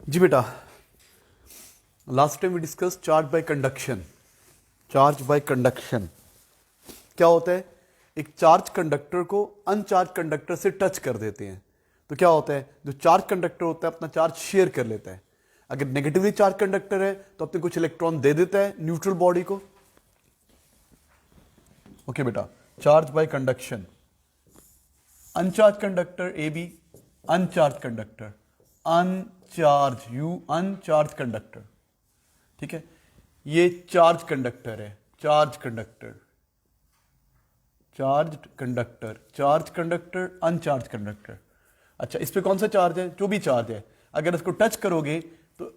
जी बेटा, last time we discuss charge by conduction. Charge by conduction क्या होता है? एक चार्ज कंडक्टर को अनचार्ज कंडक्टर से टच कर देते हैं तो क्या होता है, जो चार्ज कंडक्टर होता है अपना चार्ज शेयर कर लेता है। अगर नेगेटिवली चार्ज कंडक्टर है तो अपने कुछ इलेक्ट्रॉन दे देता है न्यूट्रल बॉडी को। ओके बेटा, charge by conduction, uncharge conductor a b, uncharge conductor, uncharge you, uncharge conductor. ठीक है, ये चार्ज कंडक्टर है, charge conductor, charge conductor, charge conductor, uncharge conductor. अच्छा, इस पे कौन सा चार्ज है? जो भी चार्ज है, अगर इसको टच करोगे तो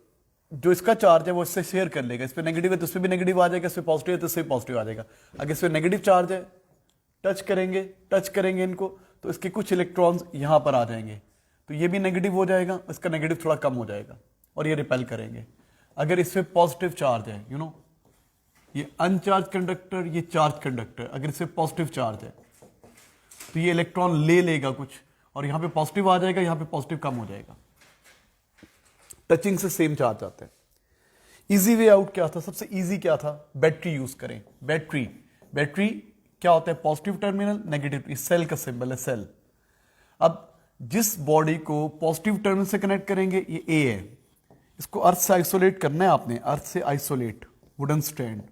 जो इसका चार्ज है वो इससे शेयर कर लेगा। इस पे नेगेटिव है तो इस पे भी नेगेटिव आ जाएगा, इस पे पॉजिटिव है तो इस पे पॉजिटिव आ जाएगा। अगर इस पे नेगेटिव चार्ज है, टच करेंगे इनको तो इसके कुछ इलेक्ट्रॉन्स यहां पर आ जाएंगे, तो ये भी नेगेटिव हो जाएगा, इसका नेगेटिव थोड़ा कम हो जाएगा और ये रिपेल करेंगे। अगर इस पे पॉजिटिव चार्ज है, ये अनचार्ज कंडक्टर, ये चार्ज कंडक्टर, अगर इससे पॉजिटिव चार्ज है तो ये इलेक्ट्रॉन ले लेगा कुछ और यहां पे पॉजिटिव आ जाएगा, यहां पे पॉजिटिव कम हो जाएगा। टचिंग से सेम चार्ज आता है। इजी वे आउट क्या था? सबसे इजी क्या था? बैटरी यूज करें। बैटरी क्या होता है? Positive terminal, negative. इस सेल का सिंबल है सेल। अब जिस बॉडी को पॉजिटिव टर्मिनल से कनेक्ट करेंगे, ये ए है, इसको अर्थ से आइसोलेट करना है आपने, अर्थ से आइसोलेट, वुडन स्टैंड।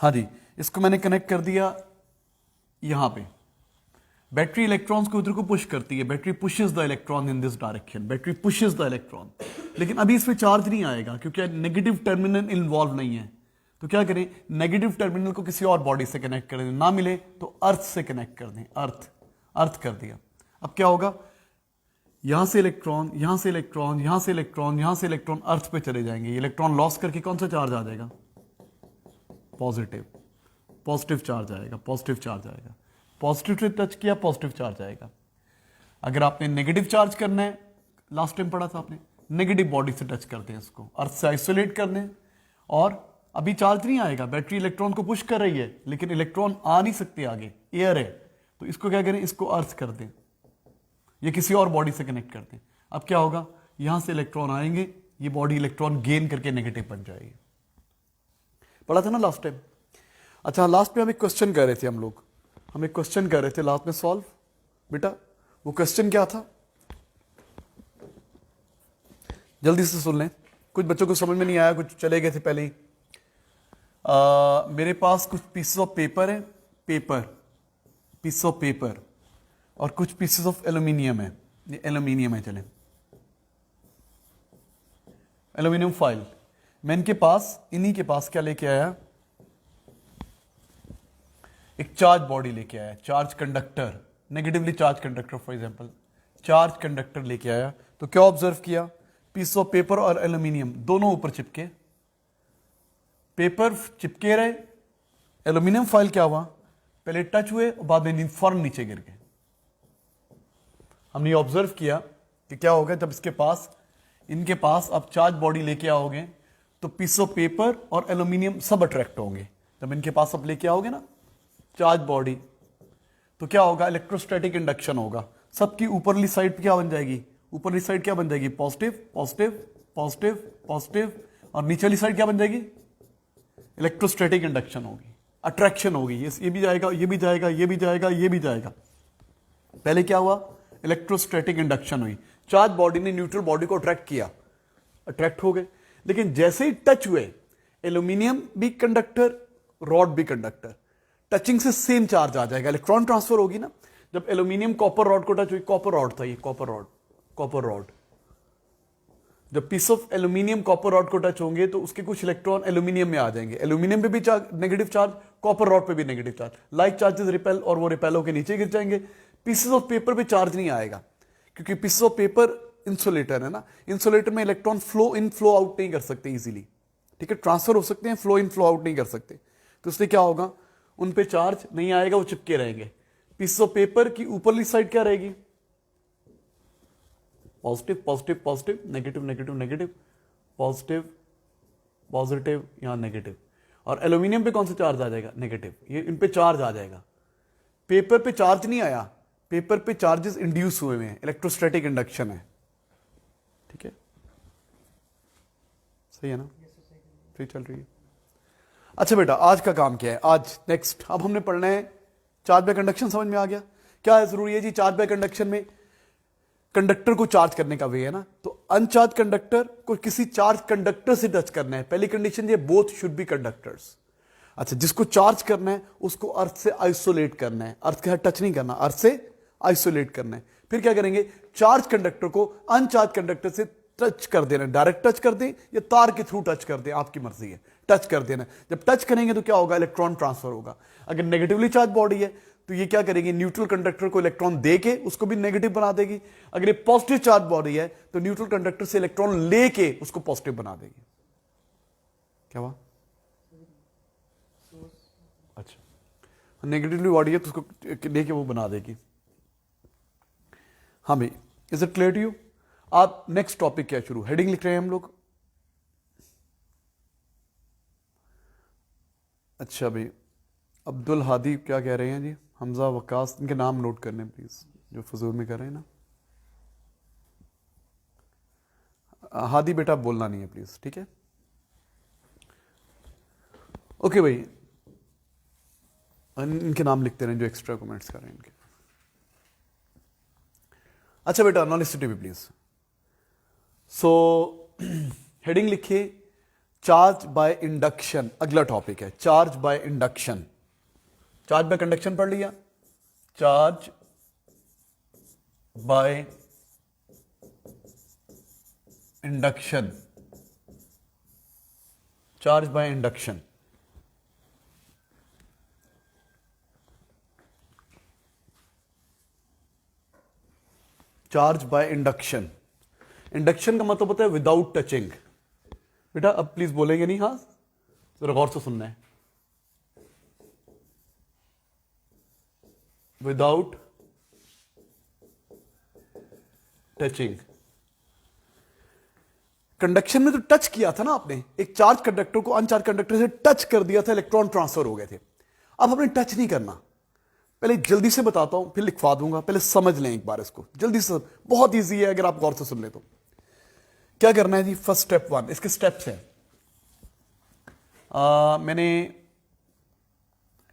हाँ जी, इसको मैंने कनेक्ट कर दिया यहां पे। बैटरी इलेक्ट्रॉन्स को उधर को पुश करती है, battery pushes the electron in this direction, battery pushes the electron. लेकिन अभी इसमें चार्ज नहीं आएगा क्योंकि नेगेटिव टर्मिनल इन्वॉल्व नहीं है। तो क्या करें, नेगेटिव टर्मिनल को किसी और बॉडी से कनेक्ट कर दें, ना मिले तो अर्थ से कनेक्ट कर दें, अर्थ कर दिया। अब क्या होगा, यहां से इलेक्ट्रॉन, यहां से इलेक्ट्रॉन, यहां से इलेक्ट्रॉन, यहां से इलेक्ट्रॉन अर्थ पे चले जाएंगे। इलेक्ट्रॉन लॉस करके कौन सा चार्ज आ जाएगा? पॉजिटिव चार्ज आएगा, पॉजिटिव चार्ज आएगा। पॉजिटिव से टच किया, पॉजिटिव चार्ज आएगा। अगर आपने नेगेटिव चार्ज करना है, लास्ट टाइम पढ़ा था आपने, नेगेटिव बॉडी से टच करते हैं, इसको अर्थ से आइसोलेट कर दें और अभी चार्ज नहीं आएगा। बैटरी इलेक्ट्रॉन को पुश कर रही है लेकिन इलेक्ट्रॉन आ नहीं सकते आगे, एयर है, तो इसको क्या करें, इसको अर्थ कर दें, ये किसी और बॉडी से कनेक्ट कर दें। अब क्या होगा, यहां से इलेक्ट्रॉन आएंगे, ये बॉडी इलेक्ट्रॉन गेन करके नेगेटिव बन जाएगी। पढ़ा था ना लास्ट टाइम। अच्छा, लास्ट में हम एक क्वेश्चन कर रहे थे, हम एक क्वेश्चन कर रहे थे लास्ट में सॉल्व। बेटा वो क्वेश्चन क्या था? जल्दी से सुन लें, कुछ बच्चों को समझ में नहीं आया, कुछ चले गए थे पहले ही। मेरे पास कुछ पीसेस ऑफ पेपर है, पीस ऑफ पेपर, और कुछ पीसेस ऑफ एल्यूमिनियम है। ये एल्यूमिनियम है, चले एल्यूमिनियम फॉइल। मैं इन्हीं के पास क्या लेके आया, एक चार्ज बॉडी लेके आया, charge conductor, negatively charge conductor, for example charge conductor लेके आया। तो क्या ऑब्जर्व किया, पीस ऑफ पेपर और एल्यूमिनियम दोनों ऊपर चिपके, पेपर चिपके रहे, एल्यूमिनियम फॉइल क्या हुआ, पहले टच हुए और बाद में फौरन नीचे गिर गए। हमने ऑब्जर्व किया कि क्या होगा जब इनके पास अब चार्ज बॉडी लेके आओगे तो पीस ऑफ पेपर और एल्यूमिनियम सब अट्रैक्ट होंगे। जब इनके पास अब लेके आओगे ना चार्ज बॉडी, तो क्या होगा, इलेक्ट्रोस्टैटिक इंडक्शन होगा। सबकी ऊपरली साइड क्या बन जाएगी, ऊपरली साइड क्या बन जाएगी, पॉजिटिव पॉजिटिव पॉजिटिव पॉजिटिव, और नीचेली साइड क्या बन जाएगी, इलेक्ट्रोस्टैटिक इंडक्शन होगी, अट्रैक्शन होगी। ये भी जाएगा, ये भी जाएगा, ये भी जाएगा, ये भी जाएगा। पहले क्या हुआ, इलेक्ट्रोस्टैटिक इंडक्शन हुई, चार्ज बॉडी ने न्यूट्रल बॉडी को अट्रैक्ट किया, अट्रैक्ट हो गए। लेकिन जैसे ही टच हुए, एल्यूमिनियम भी कंडक्टर, रॉड भी कंडक्टर, टचिंग से सेम चार्ज आ जाएगा, इलेक्ट्रॉन ट्रांसफर होगी ना। जब एल्यूमिनियम कॉपर रॉड को टच हुई, कॉपर रॉड था ये, कॉपर रॉड, जब piece of aluminium copper rod को टच होंगे तो उसके कुछ इलेक्ट्रॉन एल्यूमिनियम में आ जाएंगे, एल्यूमिनियम पे भी नेगेटिव चार्ज, कॉपर रॉड पे भी negative charge, like charges repel, और वो रिपेल होकर नीचे गिर जाएंगे। पीसेस ऑफ पेपर पे चार्ज नहीं आएगा क्योंकि पीसेस ऑफ पेपर इंसुलेटर है ना, इंसुलेटर में electron flow in flow out नहीं कर सकते इजीली, ठीक है, ट्रांसफर हो सकते हैं, फ्लो इन फ्लो आउट नहीं कर सकते। तो इसलिए क्या होगा, उन पे चार्ज नहीं आएगा, वो चिपके रहेंगे। पीस ऑफ पेपर की ऊपरली साइड क्या रहेगी, positive positive positive, negative negative negative, positive positive, यहां नेगेटिव। और एल्यूमिनियम पे कौन सा चार्ज आ जाएगा, नेगेटिव, ये इन पे चार्ज आ जाएगा। पेपर पे चार्ज नहीं आया, पेपर पे चार्जेस इंड्यूस हुए हैं, इलेक्ट्रोस्टैटिक इंडक्शन है, ठीक है, सही है ना, सही चल रही है। अच्छा बेटा, आज का काम क्या है, आज नेक्स्ट अब हमने पढ़ना है चार्ज बाय कंडक्शन। समझ में आ गया क्या है जरूरी है जी? चार्ज बाय कंडक्शन में कंडक्टर को चार्ज करने का वे है ना, तो अनचार्ज कंडक्टर को किसी चार्ज कंडक्टर से टच करना है। पहली कंडीशन ये, बोथ शुड बी कंडक्टर्स। अच्छा, जिसको चार्ज करना है उसको अर्थ से आइसोलेट करना है, अर्थ के साथ टच नहीं करना, अर्थ से आइसोलेट करना है। फिर क्या करेंगे, चार्ज कंडक्टर को अनचार्ज कंडक्टर से टच कर देना, डायरेक्ट टच कर दें या तार के थ्रू टच कर दें, आपकी मर्जी है, टच कर देना। जब टच करेंगे तो क्या होगा, इलेक्ट्रॉन ट्रांसफर होगा। अगर नेगेटिवली चार्ज बॉडी है तो ये क्या करेगी, न्यूट्रल कंडक्टर को इलेक्ट्रॉन देके उसको भी नेगेटिव बना देगी। अगर ये पॉजिटिव चार्ज बॉडी है तो न्यूट्रल कंडक्टर से इलेक्ट्रॉन लेके उसको पॉजिटिव बना देगी। क्या हुआ? अच्छा, नेगेटिवली बॉडी है तो उसको लेके वो बना देगी। हाँ भाई, is it clear to you? आप नेक्स्ट टॉपिक क्या शुरू, हेडिंग लिख रहे हैं हम लोग। अच्छा भाई, अब्दुल हादी क्या कह रहे हैं जी, हमजा वकास, इनके नाम नोट करने प्लीज, जो फजूल में कर रहे हैं ना। हादी बेटा बोलना नहीं है प्लीज, ठीक है। ओके भाई, इनके नाम लिखते रहें जो एक्स्ट्रा कमेंट्स कर रहे हैं इनके। अच्छा बेटा, नॉलेजिटी भी प्लीज। सो हेडिंग लिखिए, चार्ज बाय इंडक्शन। अगला टॉपिक है charge by induction. Charge by conduction पढ़ लिया, charge by induction, charge by induction. Charge by induction, induction का मतलब होता है विदाउट टचिंग। बेटा अब प्लीज बोलेंगे नहीं, हाँ जरा गौर से सुनना है। Without touching. कंडक्शन में तो टच किया था ना आपने, एक चार्ज कंडक्टर को अनचार्ज कंडक्टर से टच कर दिया था, इलेक्ट्रॉन ट्रांसफर हो गए थे। अब हमने टच नहीं करना। पहले जल्दी से बताता हूं, फिर लिखवा दूंगा, पहले समझ लें एक बार इसको जल्दी से, बहुत इजी है अगर आप गौर से सुन ले तो। क्या करना है जी, फर्स्ट स्टेप 1, इसके स्टेप्स हैं। मैंने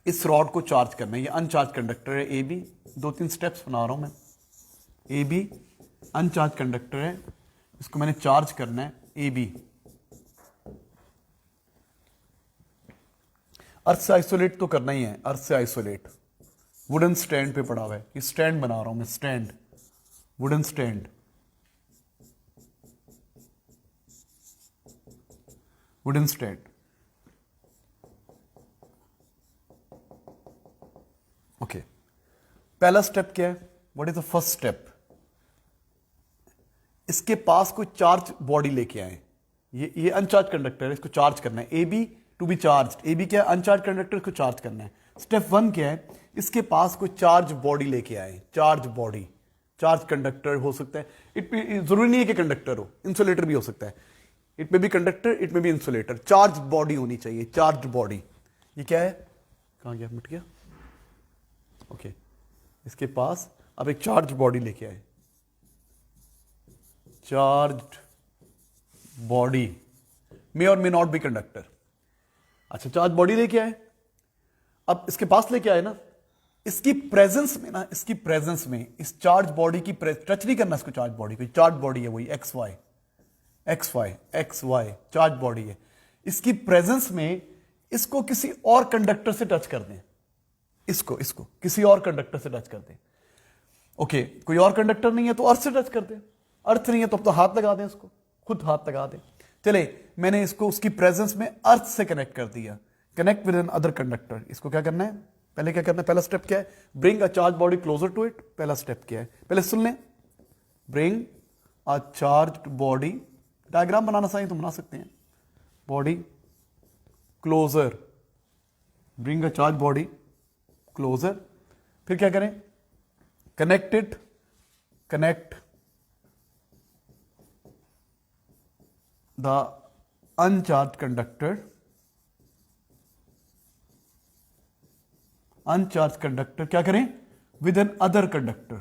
इस रॉड को चार्ज करना है, ये अनचार्ज कंडक्टर है ए बी, 2-3 स्टेप्स बना रहा हूं मैं। ए बी अनचार्ज कंडक्टर है, इसको मैंने चार्ज करना है ए बी। अर्थ से आइसोलेट तो करना ही है, अर्थ से आइसोलेट। वुडन स्टैंड पे पड़ा हुआ है, ये स्टैंड बना रहा हूं मैं, stand, wooden stand, wooden stand. Okay, पहला स्टेप क्या है, what is the first step? इसके पास कोई चार्ज बॉडी लेके आए, ये अनचार्ज कंडक्टर है, इसको चार्ज करना है। A b to b charge, a b क्या है, अनचार्ज कंडक्टर, इसको चार्ज करना है। स्टेप 1 क्या है, इसके पास कोई चार्ज बॉडी लेके आए, चार्ज बॉडी, चार्ज कंडक्टर हो सकता है, जरूरी नहीं है कि कंडक्टर हो, इंसुलेटर भी हो सकता है। इट में बी कंडक्टर, इट में बी इंसुलेटर, चार्ज बॉडी होनी चाहिए, चार्ज बॉडी। ये क्या है, कहां गया, मिट गया। ओके, इसके पास अब एक चार्ज बॉडी लेके आए, चार्ज बॉडी मे और मे नॉट बी कंडक्टर। अच्छा, चार्ज बॉडी लेके आए, अब इसके पास लेके आए ना, इसकी प्रेजेंस में ना, इसकी प्रेजेंस में इस चार्ज बॉडी की टच नहीं करना इसको, चार्ज बॉडी को, चार्ज बॉडी है वही x y, x y, x y charge body है। इसकी प्रेजेंस में इसको किसी और कंडक्टर से टच कर दें, इसको किसी और कंडक्टर से टच कर दें। ओके, कोई और कंडक्टर नहीं है तो अर्थ से टच कर दें, अर्थ नहीं है तो अब तो हाथ लगा दें, इसको खुद हाथ लगा दें। चले, मैंने इसको उसकी प्रेजेंस में अर्थ से कनेक्ट कर दिया, connect with another conductor. इसको क्या करना है, पहले क्या करना है, पहला स्टेप क्या है, bring a charge body closer to it. पहला स्टेप क्या है, पहले सुन लें, bring a charge body, diagram बनाना चाहिए तो बना सकते हैं, body closer, bring a charge body closer. फिर क्या करें, connected, connect the uncharge conductor, uncharge conductor क्या करें, with an other conductor,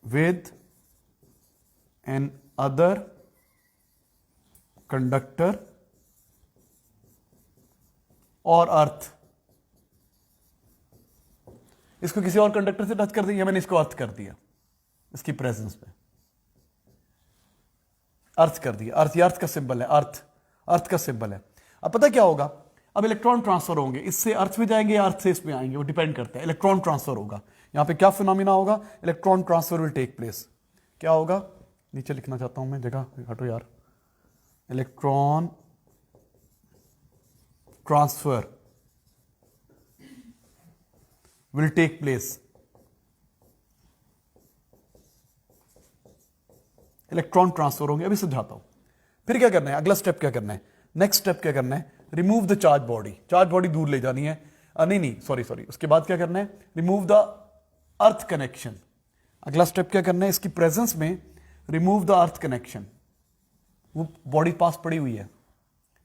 with an other conductor और अर्थ। इसको किसी और कंडक्टर से टच कर दिया, मैंने इसको अर्थ कर दिया, इसकी प्रेजेंस में अर्थ कर दिया। अर्थ, ये अर्थ का सिंबल है, अर्थ का सिंबल है। अब पता क्या होगा, अब इलेक्ट्रॉन ट्रांसफर होंगे, इससे अर्थ में जाएंगे या अर्थ से इसमें आएंगे, वो डिपेंड करता है। इलेक्ट्रॉन ट्रांसफर होगा, यहां पे क्या फिनोमिना होगा, electron transfer will take place. क्या होगा, नीचे लिखना चाहता हूं मैं, जगह हटो यार। Electron transfer will take place. Electron transfer होंगे, अभी समझाता हूं। फिर क्या करना है, अगला स्टेप क्या करना है, नेक्स्ट स्टेप क्या करना है, remove the charge body. Charge body दूर ले जानी है, नहीं सॉरी, उसके बाद क्या करना है, रिमूव द अर्थ कनेक्शन। अगला स्टेप क्या करना है, इसकी प्रेजेंस में रिमूव द अर्थ कनेक्शन। वो बॉडी पास पड़ी हुई है,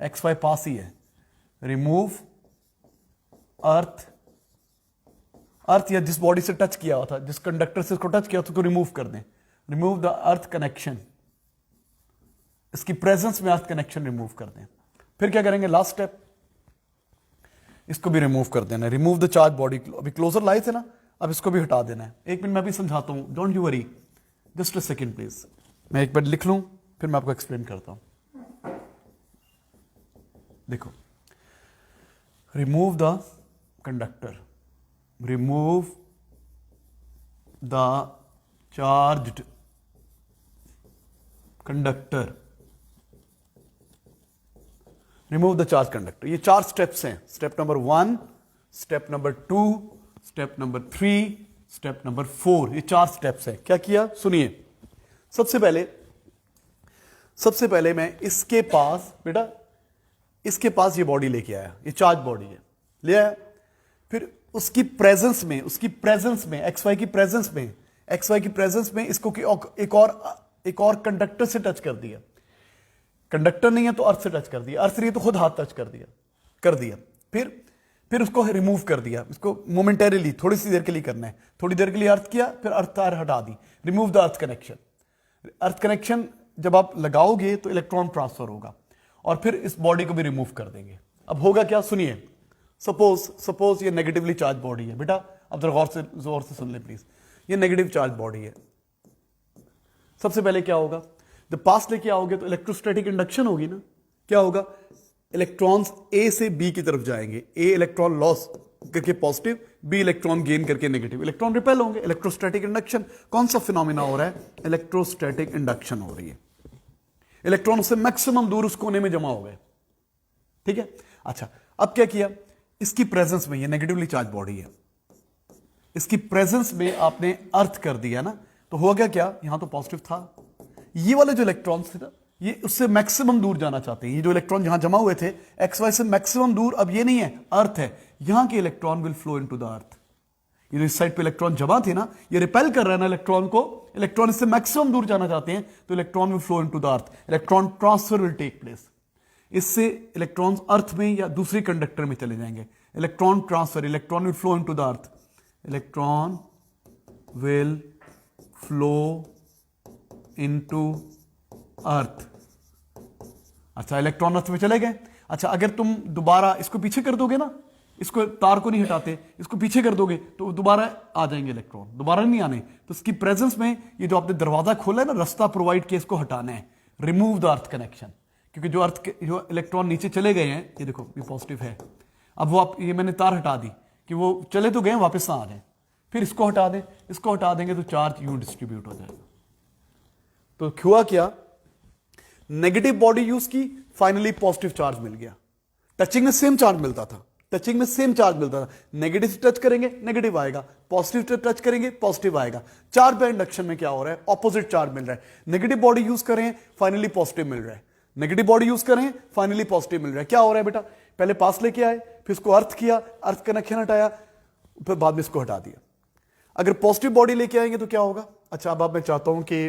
XY पास ही है, रिमूव अर्थ या जिस बॉडी से टच किया हुआ था, जिस कंडक्टर से इसको टच किया था, उसको रिमूव कर दें। रिमूव द अर्थ कनेक्शन, इसकी प्रेजेंस में अर्थ कनेक्शन रिमूव कर दें। फिर क्या करेंगे, लास्ट स्टेप, इसको भी रिमूव कर देना है, रिमूव द चार्ज बॉडी। अभी क्लोजर लाए थे ना, अब इसको भी हटा देना है। एक मिनट मैं भी समझाता हूं, don't you worry, just a second please. मैं एक बार लिख लूं, फिर मैं आपको एक्सप्लेन करता हूं। देखो, remove the conductor, remove the charged conductor, remove the charge conductor. ये 4 स्टेप्स हैं, step number 1, step number 2, step number 3, step number 4। ये 4 स्टेप्स हैं। क्या किया, सुनिए। सबसे पहले मैं इसके पास, बेटा इसके पास ये बॉडी लेके आया, ये चार्ज बॉडी है, ले आया। फिर उसकी प्रेजेंस में XY की प्रेजेंस में इसको एक और कंडक्टर से टच कर दिया। कंडक्टर नहीं है तो अर्थ से टच कर दिया, अर्थ नहीं है तो खुद हाथ टच कर दिया। फिर उसको रिमूव कर दिया, इसको मोमेंटरीली थोड़ी सी देर के लिए करना है। थोड़ी देर के लिए अर्थ किया, फिर अर्थ तार हटा दी, remove the earth connection. Earth connection जब आप लगाओगे तो इलेक्ट्रॉन ट्रांसफर होगा, और फिर इस बॉडी को भी रिमूव कर देंगे। अब होगा क्या, सुनिए। सपोज ये नेगेटिवली चार्ज बॉडी है, बेटा अब जरा जोर से सुन ले प्लीज। ये नेगेटिव चार्ज बॉडी है। सबसे पहले क्या होगा, जब पास लेके आओगे तो इलेक्ट्रोस्टैटिक इंडक्शन होगी ना। क्या होगा, इलेक्ट्रॉन्स ए से बी की तरफ जाएंगे, ए इलेक्ट्रॉन लॉस करके पॉजिटिव, बी इलेक्ट्रॉन गेन करके नेगेटिव, इलेक्ट्रॉन रिपेल होंगे। इलेक्ट्रोस्टैटिक इंडक्शन, कौन सा फिनोमिना हो रहा है, इलेक्ट्रोस्टैटिक इंडक्शन हो रही है। इलेक्ट्रॉन से मैक्सिमम दूर उस कोने में जमा हो गए, ठीक है। अच्छा, अब क्या किया, इसकी प्रेजेंस में, ये नेगेटिवली चार्ज बॉडी है, इसकी प्रेजेंस में आपने अर्थ कर दिया ना, तो हो गया क्या, यहां तो पॉजिटिव था, ये वाले जो इलेक्ट्रॉन्स थे ना, ये उससे मैक्सिमम दूर जाना चाहते हैं। ये जो इलेक्ट्रॉन जहां जमा हुए थे XY से मैक्सिमम दूर, अब ये नहीं है, अर्थ है, यहां के electron will flow into the earth. ये जो इस साइड पे इलेक्ट्रॉन जमा थे ना, ये रिपेल कर रहा है ना इलेक्ट्रॉन को, इलेक्ट्रॉन इससे मैक्सिमम दूर जाना चाहते हैं, तो electron will flow into the earth, electron transfer will take place. इससे इलेक्ट्रॉन्स अर्थ में या दूसरी कंडक्टर में चले जाएंगे। Electron transfer, electron will flow into the earth, electron will flow into earth. अच्छा, इलेक्ट्रॉन अर्थ में चले गए। अच्छा, अगर तुम दोबारा इसको पीछे कर दोगे ना, इसको तार को नहीं हटाते, इसको पीछे कर दोगे तो दोबारा आ जाएंगे इलेक्ट्रॉन, दोबारा नहीं आने। तो इसकी प्रेजेंस में ये जो आपने दरवाजा खोला है ना, रास्ता प्रोवाइड किया, इसको हटाना है, रिमूव द अर्थ कनेक्शन। क्योंकि जो इलेक्ट्रॉन नीचे चले गए हैं, ये देखो ये पॉजिटिव है, अब वो ये मैंने तार हटा दी कि वो चले तो गए, वापस आ जाए। फिर इसको हटा दें, इसको हटा देंगे तो चार्ज यूं डिस्ट्रीब्यूट हो जाएगा। तो हुआ क्या, नेगेटिव बॉडी यूज की, फाइनली पॉजिटिव चार्ज मिल गया। टचिंग में सेम चार्ज मिलता था, नेगेटिव से टच करेंगे नेगेटिव आएगा, पॉजिटिव से टच करेंगे पॉजिटिव आएगा। चार्ज बाय इंडक्शन में क्या हो रहा है, ऑपोजिट चार्ज मिल रहा है। नेगेटिव बॉडी यूज करें, फाइनली पॉजिटिव मिल रहा है, नेगेटिव बॉडी यूज करें, फाइनली पॉजिटिव मिल रहा है। क्या हो रहा है बेटा, पहले पास लेके आए, फिर इसको अर्थ किया, अर्थ कनेक्शन हटाया, फिर बाद में इसको हटा दिया। अगर पॉजिटिव बॉडी लेके आएंगे तो क्या होगा। अच्छा, अब मैं चाहता हूं कि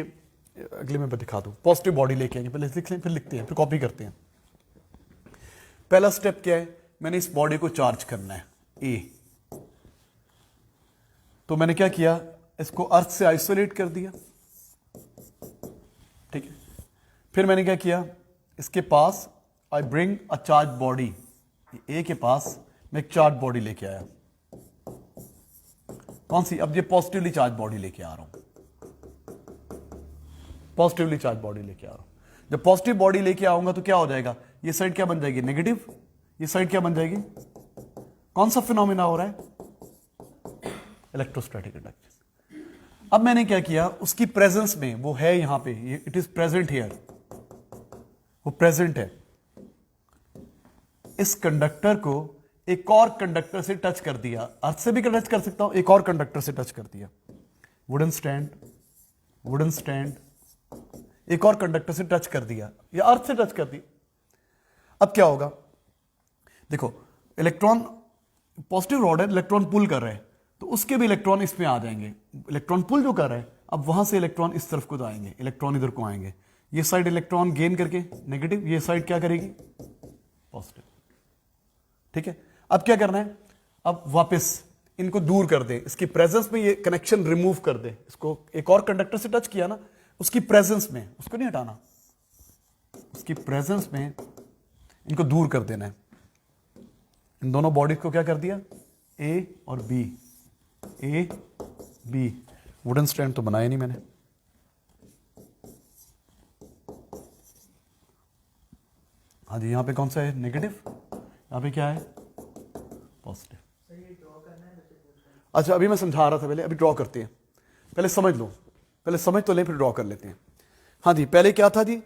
अगले में दिखा दूं, पॉजिटिव बॉडी लेके आएंगे, पहले लिख लें, फिर लिखते हैं, फिर कॉपी करते हैं। पहला स्टेप क्या है, मैंने इस बॉडी को चार्ज करना है, ए। तो मैंने क्या किया, इसको अर्थ से आइसोलेट कर दिया, ठीक है। फिर मैंने क्या किया, इसके पास I bring a charge body, A के पास मैं एक चार्ज बॉडी लेके आया। कौन सी? अब ये पॉजिटिवली चार्ज बॉडी लेके आ रहा हूं, पॉजिटिवली चार्ज बॉडी लेके आ रहा हूं। जब पॉजिटिव बॉडी लेके आऊंगा तो क्या हो जाएगा, ये साइड क्या बन जाएगी, नेगेटिव, ये साइड क्या बन जाएगी। कौन सा फिनोमिना हो रहा है, इलेक्ट्रोस्टैटिक इंडक्शन। अब मैंने क्या किया, उसकी प्रेजेंस में, वो है यहां पे, इट इज प्रेजेंट हियर, वो प्रेजेंट है, इस कंडक्टर को एक और कंडक्टर से टच कर दिया, अर्थ से भी टच कर सकता हूं, एक और कंडक्टर से टच कर दिया, वुडन स्टैंड, वुडन स्टैंड, एक और कंडक्टर से टच कर दिया या अर्थ से टच कर दिया। अब क्या होगा, देखो इलेक्ट्रॉन, पॉजिटिव रॉड है, इलेक्ट्रॉन पुल कर रहा है, तो उसके भी इलेक्ट्रॉन इसमें आ जाएंगे, इलेक्ट्रॉन पुल जो कर रहा है, अब वहां से इलेक्ट्रॉन इस तरफ को आएंगे, इलेक्ट्रॉन इधर को आएंगे, ये साइड इलेक्ट्रॉन गेन करके नेगेटिव, ये साइड क्या करेगी, पॉजिटिव, ठीक है। अब क्या करना है, अब वापस इनको दूर कर दे, इसकी प्रेजेंस में ये कनेक्शन रिमूव कर दे, इसको एक और कंडक्टर से टच किया ना, उसकी प्रेजेंस में, उसको नहीं हटाना, उसकी प्रेजेंस में इनको दूर कर देना है। इन दोनों बॉडीज को क्या कर दिया, ए और b, a b. Wooden stand तो बनाया नहीं मैंने, हाँ जी, यहां पे कौन सा है, नेगेटिव, यहां पे क्या है, पॉजिटिव। अच्छा अभी मैं समझा रहा था, पहले अभी ड्रॉ करते हैं, पहले समझ लो, पहले समझ तो लें फिर ड्रॉ कर लेते हैं। हाँ जी, पहले क्या था जी,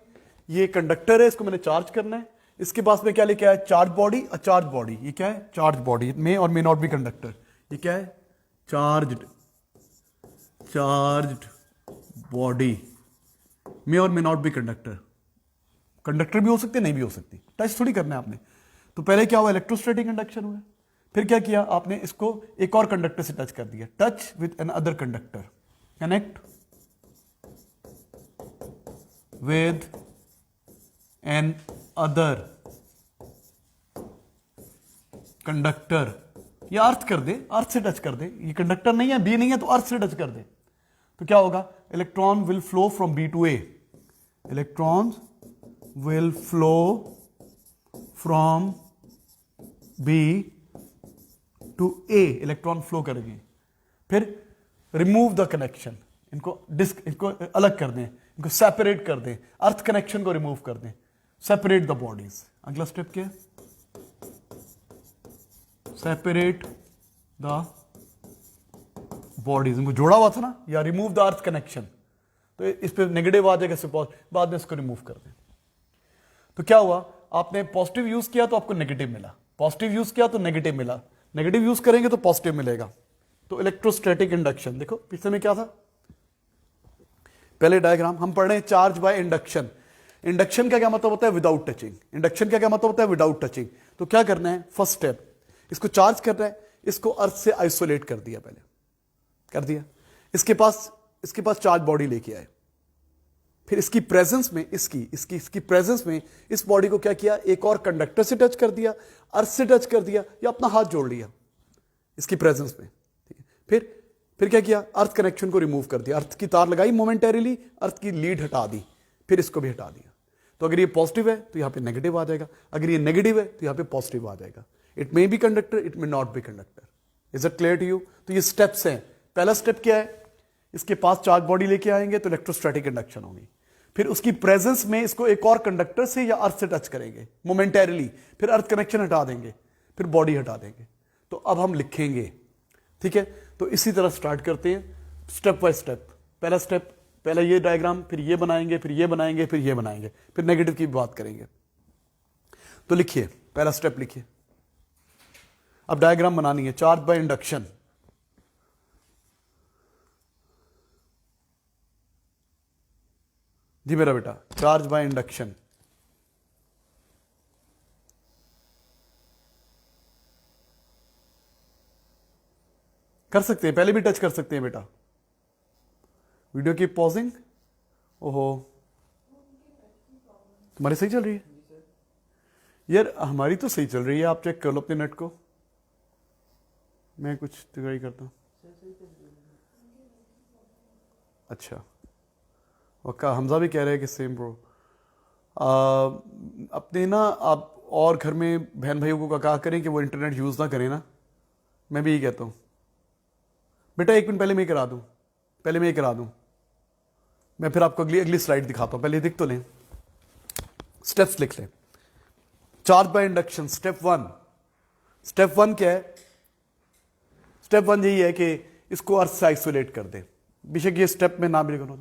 ये कंडक्टर है, इसको मैंने चार्ज करना है, इसके पास में क्या लेके आया, चार्ज बॉडी, अ चार्ज बॉडी, ये क्या है, चार्ज बॉडी, मे और मे नॉट बी कंडक्टर, ये क्या है, चार्ज्ड, चार्ज्ड बॉडी, मे और मे नॉट बी कंडक्टर, कंडक्टर भी हो सकते नहीं भी हो सकती, टच थोड़ी करना है आपने। तो पहले क्या हुआ, इलेक्ट्रोस्टैटिक इंडक्शन हुआ, फिर क्या किया आपने, इसको एक और कंडक्टर से टच कर दिया, touch with another conductor, connect with another conductor, या अर्थ कर दे, अर्थ से टच कर दे, ये कंडक्टर नहीं है, बी नहीं है, तो अर्थ से टच कर दे, तो क्या होगा, electron will flow from b to a, electrons will flow from B to A, electron flow करेंगे। फिर रिमूव द कनेक्शन, इनको इनको अलग कर दें, इनको सेपरेट कर दें, अर्थ कनेक्शन को रिमूव कर दें, सेपरेट द बॉडीज। अगला स्टेप क्या है, सेपरेट द बॉडीज, इनको जोड़ा हुआ था ना, या रिमूव द अर्थ कनेक्शन, तो इस पे नेगेटिव आ जाएगा, बाद में इसको रिमूव कर दें। तो क्या हुआ, आपने पॉजिटिव यूज किया तो आपको नेगेटिव मिला, पॉजिटिव यूज किया तो नेगेटिव मिला, नेगेटिव यूज करेंगे तो पॉजिटिव मिलेगा। तो इलेक्ट्रोस्टैटिक इंडक्शन, देखो पिछले में क्या था, पहले डायग्राम हम पढ़ रहे हैं, चार्ज बाय इंडक्शन। इंडक्शन का क्या मतलब होता है, विदाउट टचिंग। इंडक्शन का क्या मतलब होता है, विदाउट टचिंग। तो क्या करना है, फर्स्ट स्टेप, इसको चार्ज करना है, इसको अर्थ से आइसोलेट कर दिया, पहले कर दिया, इसके पास चार्ज बॉडी लेके आए, फिर इसकी प्रेजेंस में, इसकी प्रेजेंस में इस बॉडी को क्या किया, एक और कंडक्टर से टच कर दिया, अर्थ से टच कर दिया, या अपना हाथ जोड़ लिया इसकी प्रेजेंस में, ठीक है। फिर क्या किया, अर्थ कनेक्शन को रिमूव कर दिया, अर्थ की तार लगाई मोमेंटरीली, अर्थ की लीड हटा दी, फिर इसको भी हटा दिया। तो अगर ये पॉजिटिव है तो यहां पे नेगेटिव आ जाएगा, अगर ये नेगेटिव है तो यहां पे पॉजिटिव आ जाएगा। It may be conductor, it may not be conductor. Is it clear to you? तो ये स्टेप्स हैं। पहला स्टेप क्या है, इसके पास चार्ज बॉडी लेके आएंगे तो इलेक्ट्रोस्टैटिक इंडक्शन होगी, फिर उसकी प्रेजेंस में इसको एक और कंडक्टर से या अर्थ से टच करेंगे मोमेंटरीली, फिर अर्थ कनेक्शन हटा देंगे, फिर बॉडी हटा देंगे। तो अब हम लिखेंगे, ठीक है। तो इसी तरह स्टार्ट करते हैं, स्टेप बाय स्टेप। पहला स्टेप, पहले ये डायग्राम, फिर ये बनाएंगे, फिर ये बनाएंगे, फिर ये बनाएंगे, फिर नेगेटिव की बात करेंगे। तो लिखिए, पहला स्टेप लिखिए। अब डायग्राम बनानी है, चार्ज बाय इंडक्शन। जी मेरा बेटा, चार्ज बाय इंडक्शन। कर सकते हैं, पहले भी टच कर सकते हैं बेटा। वीडियो की पॉजिंग। ओहो, तुम्हारी सही चल रही है यार, हमारी तो सही चल रही है। आप चेक कर लो अपने नेट को, मैं कुछ तैयारी करता हूँ। अच्छा, वक्का हमजा भी कह रहे हैं कि सेम ब्रो। अपने ना आप और घर में बहन भाइयों को कहा करें कि वो इंटरनेट यूज़ ना करें ना, मैं भी यही कहता हूँ। बेटा एक मिनट पहले मैं करा दूँ, पहले मैं करा दूँ, मैं फिर आपको अगली अगली स्लाइड दिखाता हूँ। पहले देख तो लें, स्टेप्स लिख लें। Charge by induction step one. Step one क्या है? स्टेप वन यही है कि इसको अर्थ से आइसोलेट कर दें। बेशक ये स्टेप में ना भी लिखो,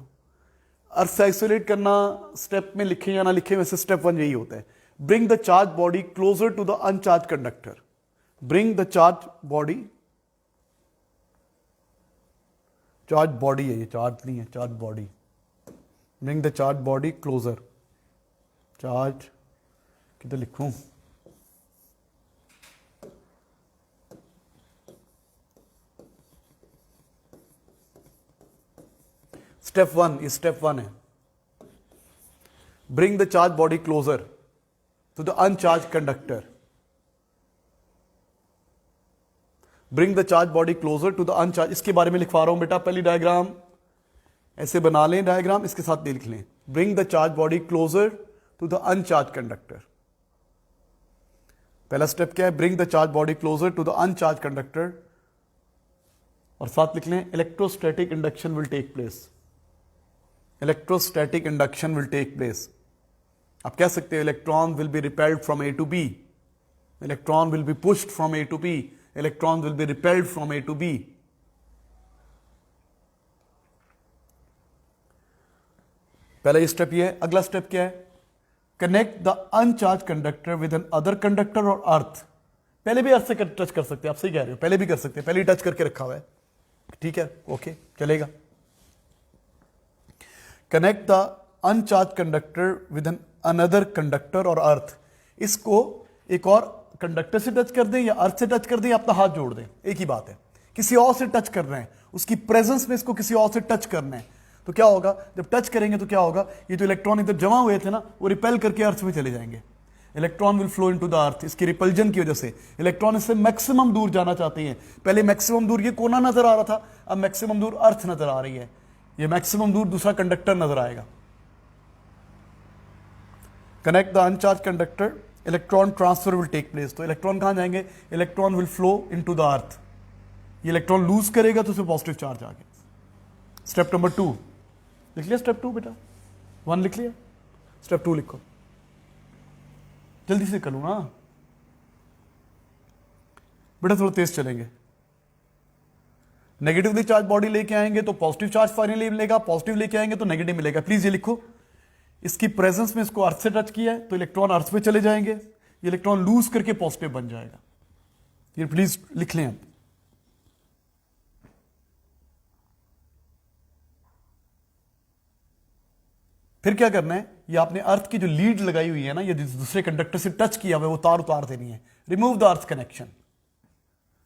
अर्थ से आइसोलेट करना स्टेप में लिखें या ना लिखें, वैसे स्टेप वन यही होता है। Bring the charge body closer to the uncharge conductor. Bring the charge body, charge body है ये, चार्ज नहीं है, charge body. Bring the charge body closer, charge किधर लिखूं? स्टेप वन, ये स्टेप वन है। Bring the charge body closer to the uncharge conductor. Bring the charge body closer to the uncharge, इसके बारे में लिखवा रहा हूं बेटा। पहली डायग्राम ऐसे बना लें, डायग्राम इसके साथ लिख लें। Bring the charge body closer to the uncharge conductor. पहला स्टेप क्या है? Bring the charge body closer to the uncharge conductor, और साथ लिख लें electrostatic induction will take place. Electrostatic induction will take place. आप कह सकते हो electron will be repelled from A to b, electron will be pushed from A to b, electron will be repelled from A to b. पहला ये step ये है। अगला step क्या है? Connect the uncharge conductor with another conductor और earth. पहले भी अर्थ से टच कर सकते हैं, आप सही कह रहे हो, पहले भी कर सकते हैं, पहले ही टच करके रखा हुआ है, ठीक है, ओके चलेगा। Connect the uncharge conductor with an another conductor और अर्थ। इसको एक और कंडक्टर से टच कर दें या अर्थ से टच कर दें या अपना हाथ जोड़ दें, एक ही बात है। किसी और से टच कर रहे हैं, उसकी प्रेजेंस में इसको किसी और से टच करना है, तो क्या होगा? जब टच करेंगे तो क्या होगा? ये जो इलेक्ट्रॉन इधर जमा हुए थे ना, वो रिपेल करके अर्थ में चले जाएंगे। Electron will flow into the अर्थ। इसकी रिपल्जन की वजह से इलेक्ट्रॉन इससे मैक्सिमम दूर जाना चाहते हैं। पहले मैक्सिमम दूर ये कोना नजर आ रहा था, अब मैक्सिमम दूर अर्थ नजर आ रही है। ये मैक्सिमम दूर दूसरा कंडक्टर नजर आएगा। Connect the uncharge conductor, electron transfer will take place. तो इलेक्ट्रॉन कहां जाएंगे? Electron will flow into the earth. ये इलेक्ट्रॉन लूज करेगा तो उसे पॉजिटिव चार्ज आ गया। स्टेप नंबर 2 लिख लिया? स्टेप 2 बेटा, 1 लिख लिया, स्टेप 2 लिखो, जल्दी से करूँ ना बेटा, थोड़ा तेज चलेंगे। नेगेटिवली चार्ज बॉडी लेके आएंगे तो पॉजिटिव चार्ज फाइनली मिलेगा, पॉजिटिव लेके आएंगे तो नेगेटिव मिलेगा। प्लीज ये लिखो, इसकी प्रेजेंस में इसको अर्थ से टच किया है तो इलेक्ट्रॉन अर्थ पे चले जाएंगे, ये इलेक्ट्रॉन लूज करके पॉजिटिव बन जाएगा। ये प्लीज लिख लें आप। फिर क्या करना है? ये आपने अर्थ की जो लीड लगाई हुई है ना, ये दूसरे कंडक्टर से टच किया हुआ है, वो तार उतार देनी है। Remove the earth connection,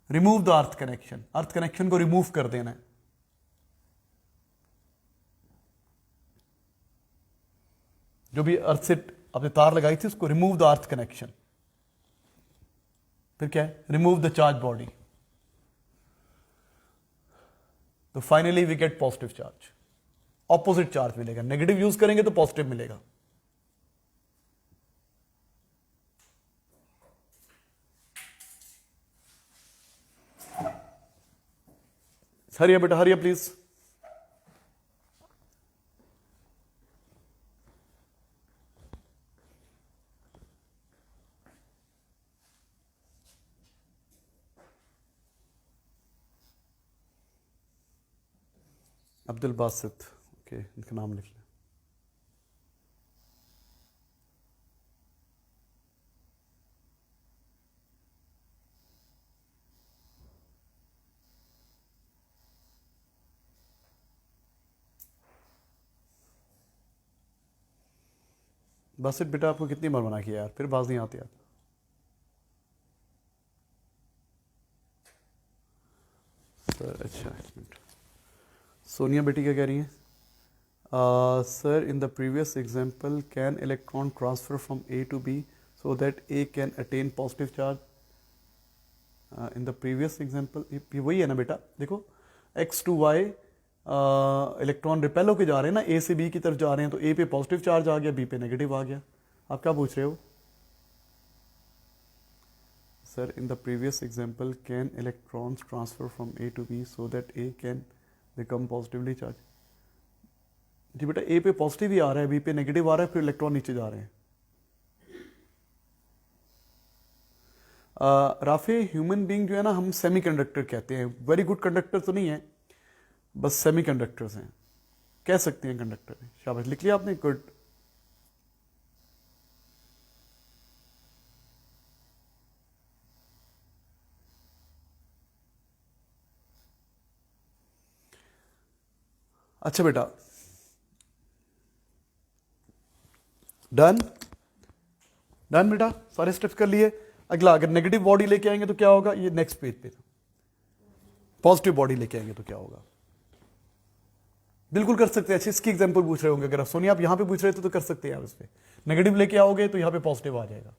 remove the earth connection, earth connection को रिमूव कर देना है। जो भी अर्थ से आपने तार लगाई थी उसको रिमूव द अर्थ कनेक्शन। फिर क्या है? Remove the charge body. तो finally we get positive charge, opposite charge मिलेगा। नेगेटिव यूज करेंगे तो पॉजिटिव मिलेगा। हरिया बेटा, हरिया प्लीज। अब्दुल बासित, ओके, इनका नाम लिख लें। बासित बेटा, आपको कितनी बार मना किया यार, फिर बाज नहीं आती यार। सर अच्छा, एक मिनट। सोनिया बेटी क्या कह रही हैं? Sir in the previous example can electron transfer from A to B so that A can attain positive charge. In the previous example, ये वही है ना बेटा, देखो x to y electron repel होके जा रहे हैं ना, ए से बी की तरफ जा रहे हैं, तो ए पे पॉजिटिव चार्ज आ गया, बी पे नेगेटिव आ गया। आप क्या पूछ रहे हो sir? In the previous example can electrons transfer from A to B so that A can become positively charge. जी बेटा, ए पे पॉजिटिव ही आ रहा है, बी पे नेगेटिव आ रहा है, फिर इलेक्ट्रॉन नीचे जा रहे हैं। राफे, ह्यूमन बीइंग जो है ना, हम सेमीकंडक्टर कहते हैं। वेरी गुड कंडक्टर तो नहीं है, बस सेमीकंडक्टर्स हैं, कह सकते हैं कंडक्टर है। शाबाश, लिख लिया आपने, गुड। अच्छा बेटा, डन डन बेटा, सारे स्टेप्स कर लिए। अगला, अगर नेगेटिव बॉडी लेके आएंगे तो क्या होगा, ये नेक्स्ट पेज पे। पॉजिटिव बॉडी लेके आएंगे तो क्या होगा? बिल्कुल कर सकते हैं। अच्छी इसकी एग्जांपल पूछ रहे होंगे, अगर आप सोनिया आप यहां पे पूछ रहे थे तो कर सकते हैं आप इस पे। नेगेटिव लेके आओगे तो यहां पे पॉजिटिव आ जाएगा।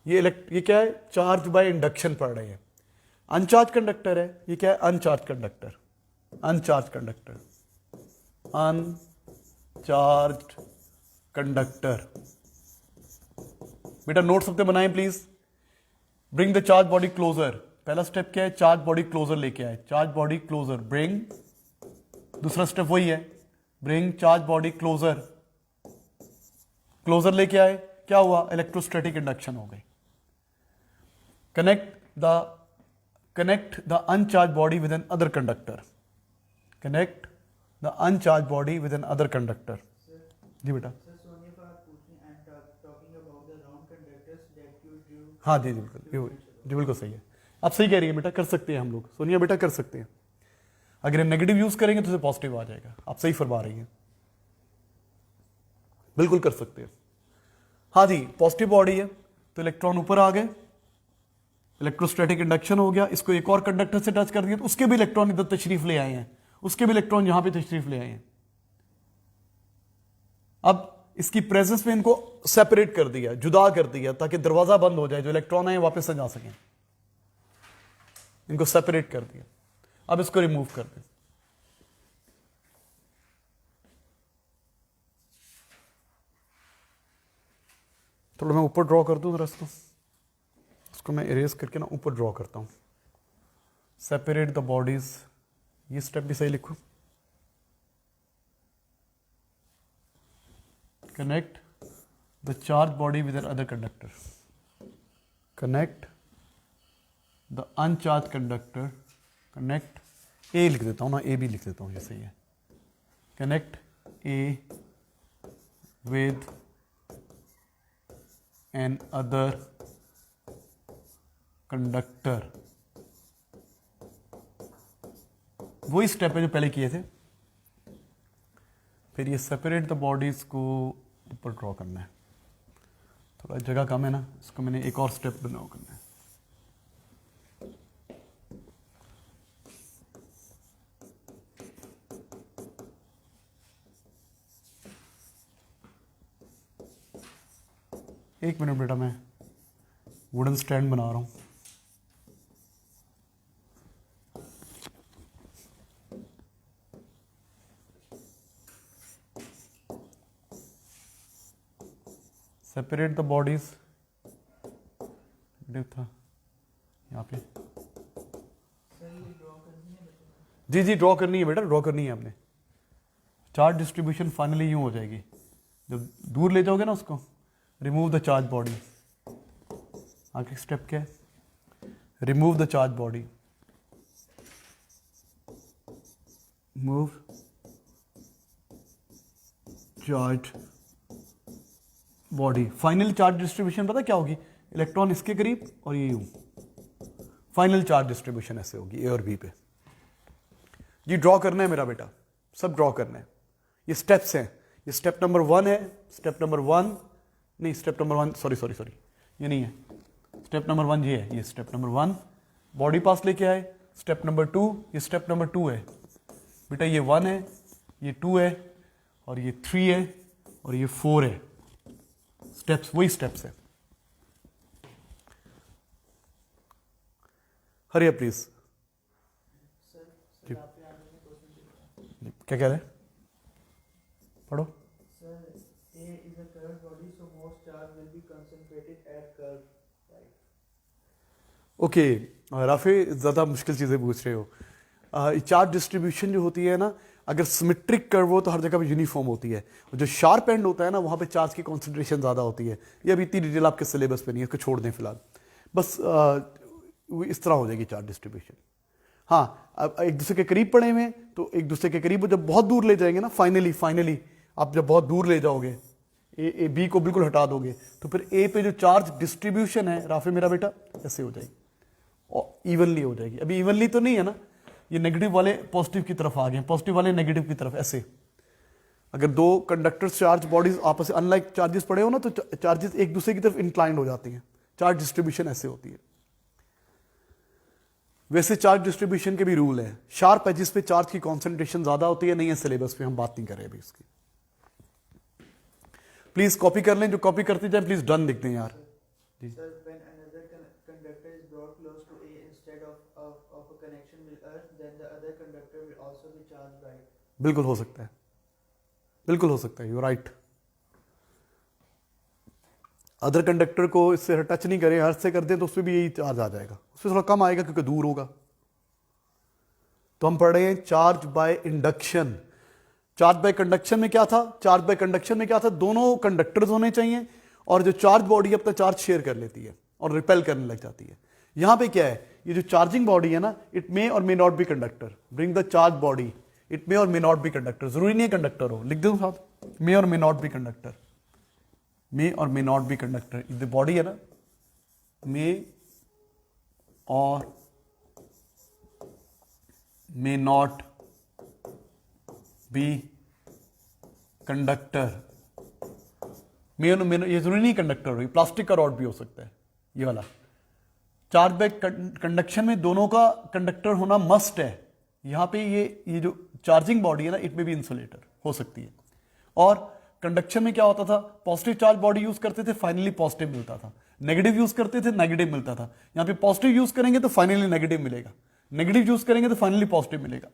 ये क्या है? चार्ज बाय इंडक्शन पढ़ रहे हैं। अनचार्ज कंडक्टर है, ये क्या है? Uncharge conductor. Uncharge conductor, uncharge conductor. बेटा नोट सबसे बनाएं please. Bring the charge body closer, पहला स्टेप क्या है? चार्ज बॉडी क्लोजर लेके आए। Charge body closer, bring. दूसरा स्टेप वही है, bring charge body closer. Closer लेके आए, क्या हुआ? इलेक्ट्रोस्टैटिक इंडक्शन हो गई। Connect the uncharge body with another conductor. Connect the uncharge body with another conductor. जी बेटा। हाँ जी जी बिल्कुल, जी बिल्कुल सही है, आप सही कह रही है बेटा, कर सकते हैं हम लोग। सोनिया बेटा कर सकते हैं। अगर हम नेगेटिव यूज करेंगे तो उसे पॉजिटिव आ जाएगा। आप सही फरमा रही हैं, बिल्कुल कर सकते हैं। हाँ जी, पॉजिटिव बॉडी है तो इलेक्ट्रॉन ऊपर आ गए, इलेक्ट्रोस्टैटिक इंडक्शन हो गया। इसको एक और कंडक्टर से टच कर दिया तो उसके भी इलेक्ट्रॉन इधर तशरीफ ले आए हैं, उसके भी इलेक्ट्रॉन यहां पे तशरीफ ले आए हैं। अब इसकी प्रेजेंस में इनको सेपरेट कर दिया, जुदा कर दिया, ताकि दरवाजा बंद हो जाए, जो इलेक्ट्रॉन आए वापस से जा सकें। इनको सेपरेट कर दिया। अब इसको रिमूव कर दें। थोड़ा मैं ऊपर ड्रॉ कर दूं जरा इसको मैं इरेज करके ना ऊपर ड्रॉ करता हूं। सेपरेट द बॉडीज, ये स्टेप भी सही लिखो। Connect the charge body with another conductor. Connect the uncharge conductor. Connect, A लिख देता हूं ना, ए भी लिख देता हूं, ये सही है। Connect a with another conductor. वही स्टेप है जो पहले किए थे। फिर ये सेपरेट द बॉडीज को ऊपर ड्रॉ करना है। थोड़ा जगह कम है ना, इसको मैंने एक और स्टेप बनाओ करना है। एक मिनट बेटा, मैं वुडन स्टैंड बना रहा हूं। सेपरेट द बॉडीज था यहाँ पे। जी जी ड्रॉ करनी है बेटा, ड्रॉ करनी है आपने। चार्ज डिस्ट्रीब्यूशन फाइनली यूं हो जाएगी, जब दूर ले जाओगे ना उसको। रिमूव द चार्ज बॉडी, आगे स्टेप क्या है? Remove the charge body. Move charge body. Final charge distribution पता क्या होगी? इलेक्ट्रॉन इसके करीब और ये यूं। फाइनल चार्ज डिस्ट्रीब्यूशन ऐसे होगी ए और बी पे। जी ड्रॉ करना है मेरा बेटा, सब ड्रॉ करना है। ये स्टेप्स हैं, ये स्टेप नंबर 1 है। स्टेप नंबर 1 नहीं, स्टेप नंबर 1 सॉरी, ये नहीं है। स्टेप नंबर 1 ये है, ये स्टेप नंबर 1 बॉडी पास लेके आए। स्टेप नंबर 2, ये स्टेप नंबर 2 है बेटा। ये 1 है, ये 2 है, और ये 3 है, और ये 4 है। स्टेप्स वही स्टेप्स है। हरिया प्लीज। क्या कह रहे हैं, पढ़ो। Sir, A is a curved body, so most charge will be concentrated at curve, right? Okay, Rafe ज़्यादा मुश्किल चीज़ें पूछ रहे हो। चार्ज डिस्ट्रीब्यूशन जो होती है ना, अगर सिमेट्रिक कर्व हो तो हर जगह पे यूनिफॉर्म होती है, और जो शार्प एंड होता है ना वहाँ पे चार्ज की कॉन्सेंट्रेशन ज़्यादा होती है। ये अभी इतनी डिटेल आपके सिलेबस पे नहीं है, इसको छोड़ दें फिलहाल। बस वो इस तरह हो जाएगी चार्ज डिस्ट्रीब्यूशन। हाँ, अब एक दूसरे के करीब पड़े हुए हैं तो एक दूसरे के करीब जब बहुत दूर ले जाएंगे ना, फाइनली आप जब बहुत दूर ले जाओगे, ए बी को बिल्कुल हटा दोगे, तो फिर ए पे जो चार्ज डिस्ट्रीब्यूशन है राफे मेरा बेटा ऐसे हो जाएगी, और इवनली हो जाएगी। अभी इवनली तो नहीं है ना, ये नेगेटिव वाले पॉजिटिव की तरफ आ गए, पॉजिटिव वाले नेगेटिव की तरफ, ऐसे। अगर दो कंडक्टर्स चार्ज बॉडीज आपस में अनलाइक चार्जेस पड़े हो ना, तो चार्जेस एक दूसरे की तरफ इंक्लाइंड हो जाती हैं। चार्ज डिस्ट्रीब्यूशन ऐसे होती है। वैसे चार्ज डिस्ट्रीब्यूशन के भी रूल है, शार्प एजेस पे चार्ज की कॉन्सेंट्रेशन ज्यादा होती है, नहीं है सिलेबस पे, हम बात नहीं कर रहे अभी इसकी। प्लीज कॉपी कर लें, जो कॉपी करते जाए प्लीज डन लिख दें यार। Sir, when another conductor is brought close to A instead of a connection with Earth, then the other conductor will also be charged by it. बिल्कुल हो सकता है, बिल्कुल हो सकता है, यू राइट। अदर कंडक्टर को इससे टच नहीं करें, अर्थ से कर दें तो उसमें भी यही चार्ज आ जाएगा, उसमें थोड़ा कम आएगा क्योंकि दूर होगा। तो हम पढ़ रहे हैं charge by induction. Charge by conduction में क्या था, चार्ज बाय कंडक्शन में क्या था, दोनों कंडक्टर्स होने चाहिए और जो चार्ज बॉडी अपना चार्ज शेयर कर लेती है और रिपेल करने लग जाती है। यहां पे क्या है, ये जो चार्जिंग बॉडी है ना, इट मे और मे not be conductor, bring the charge body, it may और मे नॉट बी कंडक्टर, जरूरी नहीं है कंडक्टर हो, लिख दो साथ, मे और मे नॉट बी कंडक्टर, मे और मे not be conductor. The body है ना, मे और मे नॉट बी कंडक्टर, मे ये जरूरी नहीं कंडक्टर हो, प्लास्टिक का रॉड भी हो सकता है ये वाला। चार्ज बाय कंडक्शन में दोनों का कंडक्टर होना मस्ट है। यहां पे ये जो चार्जिंग बॉडी है ना, इट में भी इंसुलेटर हो सकती है। और कंडक्शन में क्या होता था, पॉजिटिव चार्ज बॉडी यूज करते थे, फाइनली पॉजिटिव मिलता था, नेगेटिव यूज करते थे, नेगेटिव मिलता था। यहां पे पॉजिटिव यूज करेंगे तो फाइनली नेगेटिव मिलेगा, नेगेटिव यूज करेंगे तो फाइनली पॉजिटिव मिलेगा।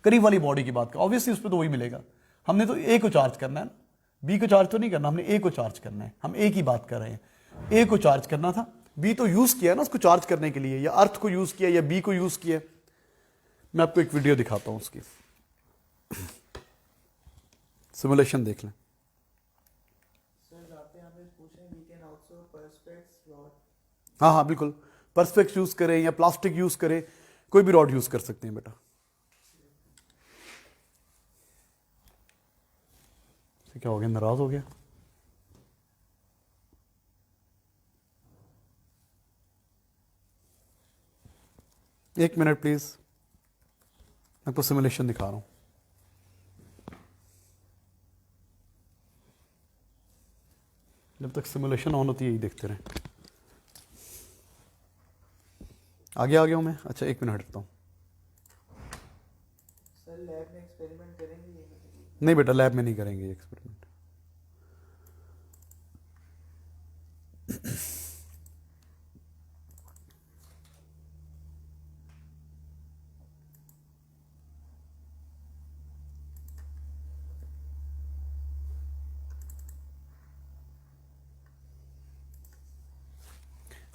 करीब वाली बॉडी की बात कर, ऑब्वियसली उस पर तो वही मिलेगा। हमने तो ए को चार्ज करना है ना, बी को चार्ज तो नहीं करना, हमने ए को चार्ज करना है, हम ए की बात कर रहे हैं। ए को चार्ज करना था, बी तो यूज किया ना उसको चार्ज करने के लिए, या अर्थ को यूज किया या बी को यूज किया। मैं आपको एक वीडियो दिखाता हूं उसकी, सिमुलेशन देख लें। सर आप यहाँ पे पूछें, we can also perspex rod. हाँ हाँ बिल्कुल, पर्सपेक्स यूज करें या प्लास्टिक यूज करें, कोई भी रॉड यूज कर सकते हैं बेटा। क्या हो गया, नाराज हो गया? एक मिनट प्लीज, मैं आपको सिमुलेशन दिखा रहा हूं। जब तक सिमुलेशन ऑन होती है यही देखते रहें। आगे आ गया हूं मैं, अच्छा एक मिनट हटता हूं। सर लैब में एक्सपेरिमेंट करेंगे ये? नहीं बेटा, लैब में नहीं करेंगे ये एक्सपेरिमेंट।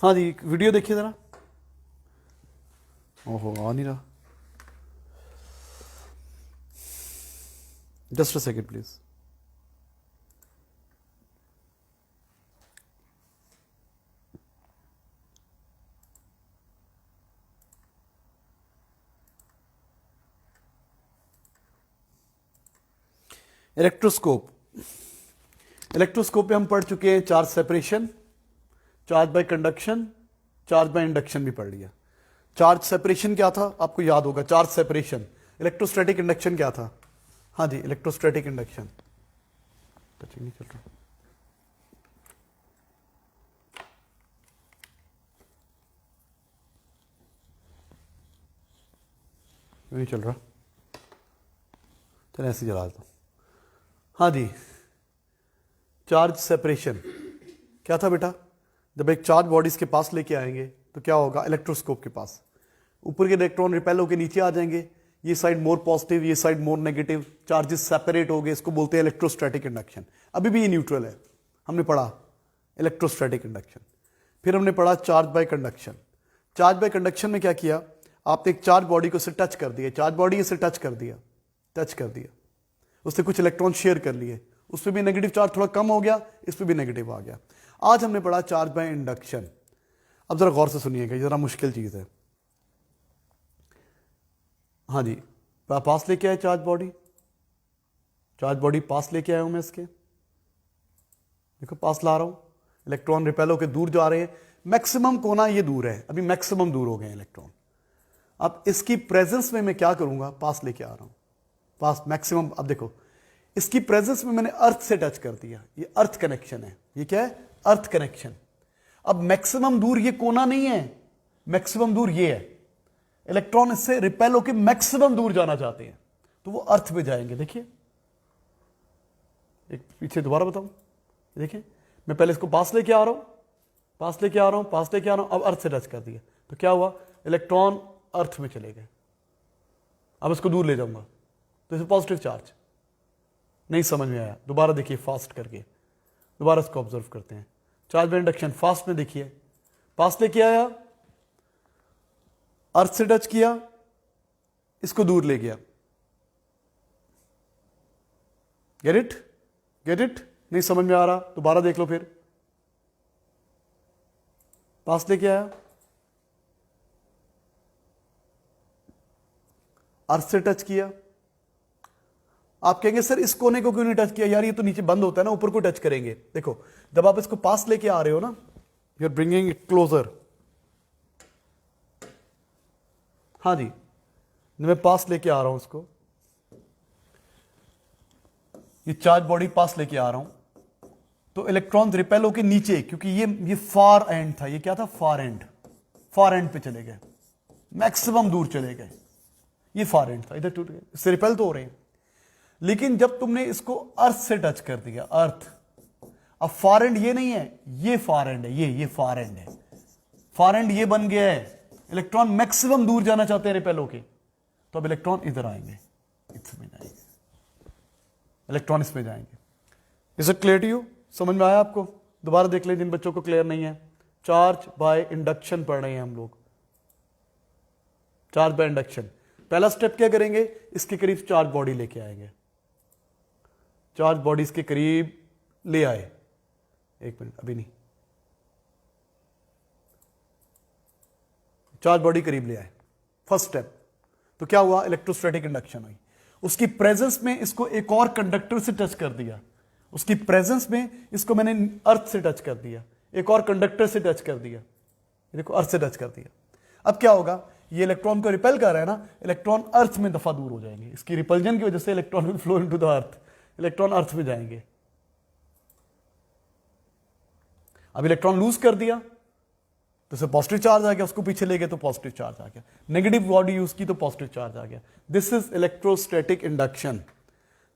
हाँ जी, वीडियो देखिए जरा। ओहो आ नहीं रहा, just a second please. Electroscope, electroscope पे हम पढ़ चुके हैं charge separation, charge by conduction, charge by induction भी पढ़ लिया। चार्ज सेपरेशन क्या था आपको याद होगा, चार्ज सेपरेशन। इलेक्ट्रोस्टैटिक इंडक्शन क्या था? हाँ जी, इलेक्ट्रोस्टैटिक इंडक्शन। टचिंग नहीं चल रहा, क्यों नहीं चल रहा? चलो ऐसे जला देता हूं। हाँ जी, चार्ज सेपरेशन क्या था बेटा? जब एक चार्ज बॉडी इसके पास लेके आएंगे तो क्या होगा, इलेक्ट्रोस्कोप के पास ऊपर के इलेक्ट्रॉन रिपेल होकर नीचे आ जाएंगे, ये साइड मोर पॉजिटिव, ये side more negative, charges separate हो गए, इसको बोलते हैं इलेक्ट्रोस्टैटिक इंडक्शन। अभी भी ये न्यूट्रल है, हमने पढ़ा इलेक्ट्रोस्टैटिक इंडक्शन। फिर हमने पढ़ा charge by conduction. Charge by conduction में क्या किया, आपने एक चार्ज बॉडी को से टच कर दिया, चार्ज बॉडी से टच कर दिया, उससे कुछ इलेक्ट्रॉन शेयर कर लिए, उस पर भी नेगेटिव चार्ज थोड़ा कम हो गया, इस पर भी नेगेटिव आ गया। आज हमने पढ़ा चार्ज बाय इंडक्शन। अब जरा गौर से सुनिएगा, जरा मुश्किल चीज है। हाँ जी, पास लेके आए चार्ज बॉडी पास लेके आया हूं मैं इसके, देखो पास ला रहा हूं, इलेक्ट्रॉन रिपेल होकर दूर जा रहे हैं, मैक्सिमम कोना ये दूर है, अभी मैक्सिमम दूर हो गए इलेक्ट्रॉन। अब इसकी प्रेजेंस में मैं क्या करूंगा, पास लेके आ रहा हूं, पास मैक्सिमम। अब देखो इसकी प्रेजेंस में मैंने अर्थ से टच कर दिया, ये अर्थ कनेक्शन है, ये क्या है, अर्थ कनेक्शन। अब मैक्सिमम दूर ये कोना नहीं है, मैक्सिमम दूर ये है, इलेक्ट्रॉन इससे रिपेल होकर मैक्सिमम दूर जाना चाहते हैं, तो वो अर्थ पे जाएंगे। देखिए एक पीछे दोबारा बताऊं, देखिए मैं पहले इसको पास लेके आ रहा हूं, अब अर्थ से टच कर दिया, तो क्या हुआ, इलेक्ट्रॉन अर्थ में चले गए। अब इसको दूर ले जाऊंगा तो इसे पॉजिटिव चार्ज, नहीं समझ में आया, दोबारा देखिए फास्ट करके, दोबारा इसको ऑब्जर्व करते हैं। चार्ज बाय इंडक्शन फास्ट में देखिए, पास लेके आया, अर्थ से टच किया, इसको दूर ले गया। गेट इट, नहीं समझ में आ रहा, दोबारा देख लो फिर, पास लेके आया, अर्थ से टच किया। आप कहेंगे सर इस कोने को क्यों नहीं टच किया, यार ये तो नीचे बंद होता है ना, ऊपर को टच करेंगे। देखो जब आप इसको पास लेके आ रहे हो ना, you are bringing it closer. हाँ जी, मैं पास लेके आ रहा हूं इसको, ये चार्ज बॉडी पास लेके आ रहा हूं, तो इलेक्ट्रॉन रिपेल होके नीचे, क्योंकि ये फार एंड था, ये क्या था, फार एंड पे चले गए, मैक्सिमम दूर चले गए, ये फार एंड था, इधर टूट गए, इससे रिपेल तो हो रहे हैं। लेकिन जब तुमने इसको अर्थ से टच कर दिया, अर्थ, अब फार एंड ये नहीं है, ये फार एंड है, ये फार एंड है, फार एंड ये बन गया है, इलेक्ट्रॉन मैक्सिमम दूर जाना चाहते हैं रिपेल होके, तो अब इलेक्ट्रॉन इधर आएंगे, इसमें जाएंगे, इलेक्ट्रॉन इसमें जाएंगे। Is it clear to you, समझ में आया आपको? दोबारा देख लें जिन बच्चों को क्लियर नहीं है। चार्ज बाय इंडक्शन पढ़ रहे हैं हम लोग, चार्ज बाय इंडक्शन। पहला स्टेप क्या करेंगे, इसके करीब चार्ज बॉडी लेके आएंगे, चार्ज बॉडी इसके करीब ले आए, एक मिनट अभी नहीं, चार्ज बॉडी करीब ले आए, फर्स्ट स्टेप। तो क्या हुआ, इलेक्ट्रोस्टैटिक इंडक्शन हुई। उसकी प्रेजेंस में इसको एक और कंडक्टर से टच कर दिया, उसकी प्रेजेंस में इसको मैंने अर्थ से टच कर दिया, एक और कंडक्टर से टच कर दिया, देखो अर्थ से टच कर दिया। अब क्या होगा, ये इलेक्ट्रॉन को रिपेल कर रहा है ना, इलेक्ट्रॉन अर्थ में दफा दूर हो जाएंगे, इसकी रिपल्जन की वजह से electron will flow into the earth, electron earth में जाएंगे। अब इलेक्ट्रॉन लूज कर दिया तो उसे पॉजिटिव चार्ज आ गया, उसको पीछे ले गए तो पॉजिटिव चार्ज आ गया, नेगेटिव बॉडी यूज की तो पॉजिटिव चार्ज आ गया। This is electrostatic induction,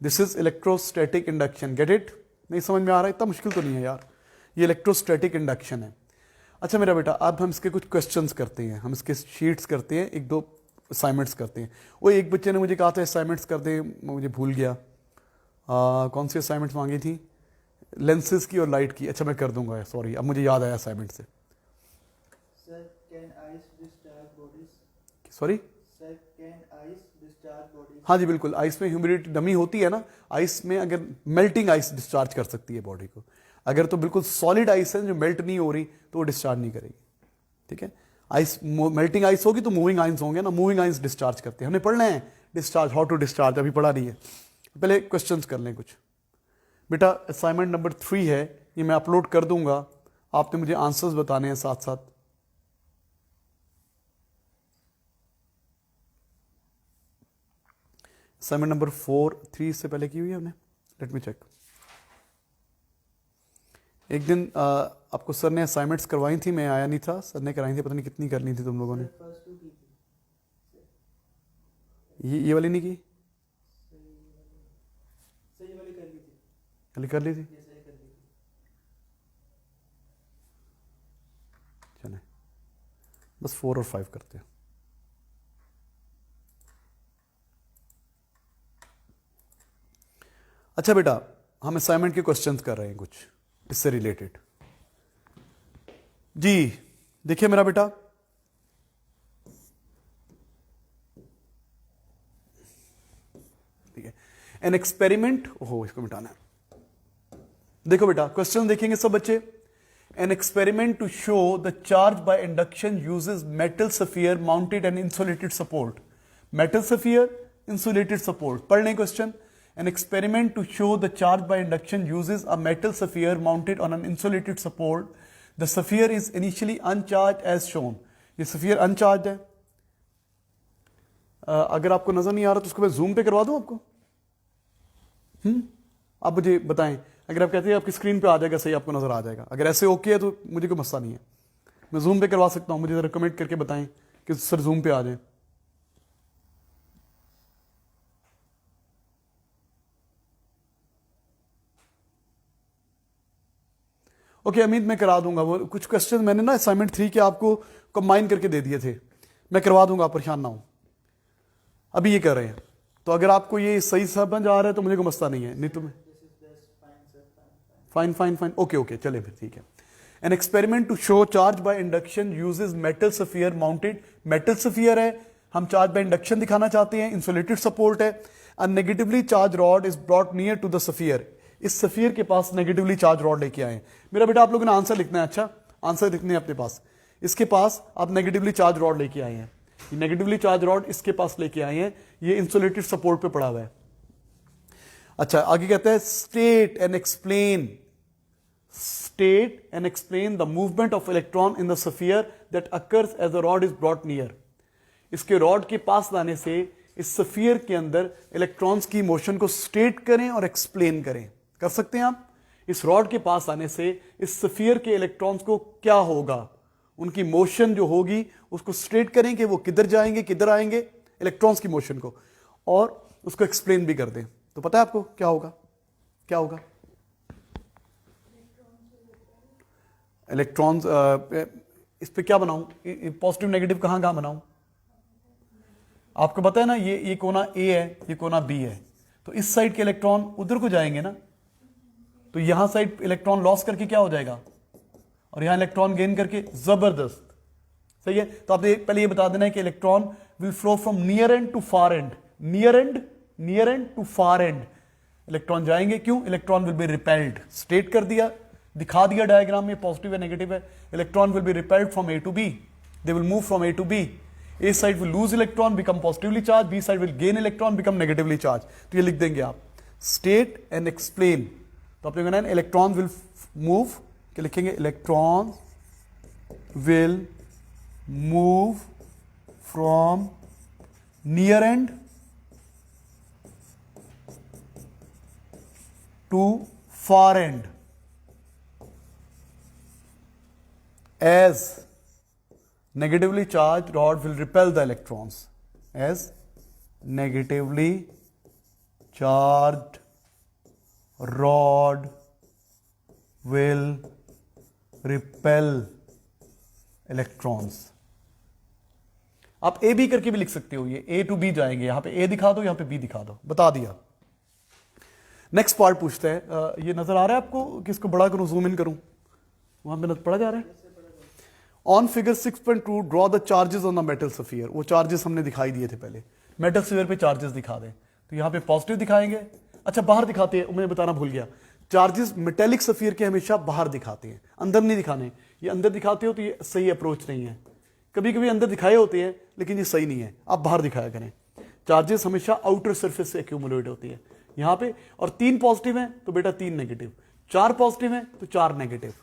this is electrostatic induction. Get it? नहीं समझ में आ रहा है? इतना मुश्किल तो नहीं है यार, ये इलेक्ट्रोस्टैटिक इंडक्शन है। अच्छा मेरा बेटा, अब हम इसके कुछ क्वेश्चंस करते हैं, हम इसके शीट्स करते हैं, एक दो असाइनमेंट्स करते हैं। वो एक बच्चे ने मुझे कहा था असाइनमेंट्स कर दे, मुझे भूल गया कौन सी असाइनमेंट्स मांगी थी, लेंसेज की और लाइट की। अच्छा मैं कर दूंगा, सॉरी अब मुझे याद आया असाइनमेंट से। Sir, can ice discharge bodies? Sorry Sir, can ice discharge bodies? हाँ जी बिल्कुल, आइस में ह्यूमिडिटी नमी होती है ना, आइस में अगर मेल्टिंग आइस डिस्चार्ज कर सकती है बॉडी को, अगर तो बिल्कुल सॉलिड आइस है जो मेल्ट नहीं हो रही तो वो डिस्चार्ज नहीं करेगी। ठीक है, आइस मेल्टिंग आइस होगी तो मूविंग आइंस होंगे ना, मूविंग आइंस डिस्चार्ज करते हैं। हमने पढ़ना है डिस्चार्ज, हाउ टू डिस्चार्ज, अभी पढ़ा नहीं है। पहले क्वेश्चंस कर लें कुछ। बेटा असाइनमेंट नंबर 3 है, ये मैं अपलोड कर दूंगा, आपने मुझे आंसर्स बताने हैं साथ साथ। असाइनमेंट नंबर 3 से पहले की हुई है हमने, लेट मी चेक। एक दिन आपको सर ने असाइनमेंट्स करवाई थी, मैं आया नहीं था, सर ने कराई थी, पता नहीं कितनी करनी थी तुम लोगों ने। First two की थी। ये वाली नहीं की, सही वाली कर ली थी। वाली कर ली थी, ये सही कर ली थी। चले बस 4 और 5 करते हैं। अच्छा बेटा, हम असाइनमेंट के क्वेश्चंस कर रहे हैं कुछ इससे रिलेटेड। जी देखिए मेरा बेटा, ठीक है, एन एक्सपेरिमेंट, ओहो इसको मिटाना है। देखो बेटा क्वेश्चन देखेंगे सब बच्चे। An experiment to show the charge by induction uses metal sphere mounted and insulated support. Metal sphere, insulated support. पढ़ लें question. An experiment to show the charge by induction uses a metal sphere mounted on an insulated support. The sphere is initially uncharged as shown. ये sphere uncharged है। अगर आपको नजर नहीं आ रहा तो उसको मैं जूम पे करवा दूं आपको। आप मुझे बताएं, अगर आप कहते हैं आपकी स्क्रीन पे आ जाएगा सही, आपको नजर आ जाएगा। अगर ऐसे ओके है तो मुझे कोई मसला नहीं है, मैं जूम पे करवा सकता हूं। मुझे जरा कमेंट करके बताएं कि सर जूम पे आ जाए। ओके अमित, मैं करा दूंगा। वो कुछ क्वेश्चन मैंने ना असाइनमेंट 3 के आपको कंबाइन करके दे दिए थे, मैं करवा दूंगा, आप परेशान ना हो। अभी ये कर रहे हैं, तो अगर आपको ये सही समझ आ रहा है तो मुझे कोई मसला नहीं है, नहीं तो मैं fine fine fine okay okay चले फिर ठीक है। An experiment to show charge by induction uses metal sphere mounted. Metal sphere है, हम चार्ज बाय इंडक्शन दिखाना चाहते हैं, इंसुलेटेड सपोर्ट है। A negatively charge rod is brought near to the sphere. इस स्फीयर के पास नेगेटिवली चार्ज रॉड लेके आए। मेरा बेटा आप लोगों ने आंसर लिखना है। अच्छा आंसर लिखने हैं अपने पास। इसके पास आप नेगेटिवली चार्ज रॉड लेके आए हैं, ये नेगेटिवली चार्ज रॉड इसके पास लेके आए हैं, ये इंसुलेटेड सपोर्ट पे पड़ा हुआ है। अच्छा आगे कहता है state and explain the movement of electron in the sphere that occurs as the rod is brought near. इसके रॉड के पास लाने से इस स्फीयर के अंदर इलेक्ट्रॉन्स की मोशन को स्टेट करें और एक्सप्लेन करें। कर सकते हैं आप। इस रॉड के पास आने से इस स्फीयर के इलेक्ट्रॉन्स को क्या होगा, उनकी मोशन जो होगी उसको स्ट्रेट करें कि वो किधर जाएंगे किधर आएंगे, इलेक्ट्रॉन्स की मोशन को, और उसको एक्सप्लेन भी कर दें। तो पता है आपको क्या होगा, क्या होगा? इलेक्ट्रॉन्स इस पे क्या बनाऊं, पॉजिटिव नेगेटिव कहां कहां बनाऊं? आपको पता है ना, ये कोना ए है, ये कोना बी है, तो इस साइड के इलेक्ट्रॉन उधर को जाएंगे ना, तो यहां साइड इलेक्ट्रॉन लॉस करके क्या हो जाएगा, और यहां इलेक्ट्रॉन गेन करके, जबरदस्त सही है। तो आपने पहले ये बता देना है कि electron will flow from near end to far end, near end to far end electron जाएंगे। क्यों? Electron will be repelled. State कर दिया, दिखा दिया डायग्राम में, पॉजिटिव है नेगेटिव है। Electron will be repelled from A to B, they will move from A to B. A side will lose electron, become positively charged, B side will gain electron, become negatively charged। तो ये लिख देंगे आप, state and explain। तो आपने कहना है electron will move, क्या लिखेंगे? Electron will move from near end to far end as negatively charged rod will repel the electrons, as negatively charged rod will repel electrons। आप ए बी करके भी लिख सकते हो, ये ए टू बी जाएंगे, यहां पे ए दिखा दो, यहां पे बी दिखा दो, बता दिया। नेक्स्ट पार्ट पूछता है, ये नजर आ रहा है आपको कि इसको बड़ा करूं, जूम इन करूं? वहां पे पढ़ा जा रहा है। On figure 6.2 draw the charges on the metal sphere. वो चार्जेस हमने दिखाई दिए थे पहले, मेटल स्फीयर पे चार्जेस दिखा दें, तो यहां पे पॉजिटिव दिखाएंगे। अच्छा बाहर दिखाते हैं, मैं बताना भूल गया, चार्जेस मेटेलिक स्फीयर के हमेशा बाहर दिखाते हैं, अंदर नहीं दिखाने। ये अंदर दिखाते हो तो ये सही अप्रोच नहीं है। कभी कभी अंदर दिखाए होते हैं लेकिन ये सही नहीं है, आप बाहर दिखाया करें। चार्जेस हमेशा आउटर सरफेस से एक्यूमुलेट होती है यहां पे, और 3 पॉजिटिव है तो बेटा 3 नेगेटिव, 4 पॉजिटिव है तो 4 नेगेटिव।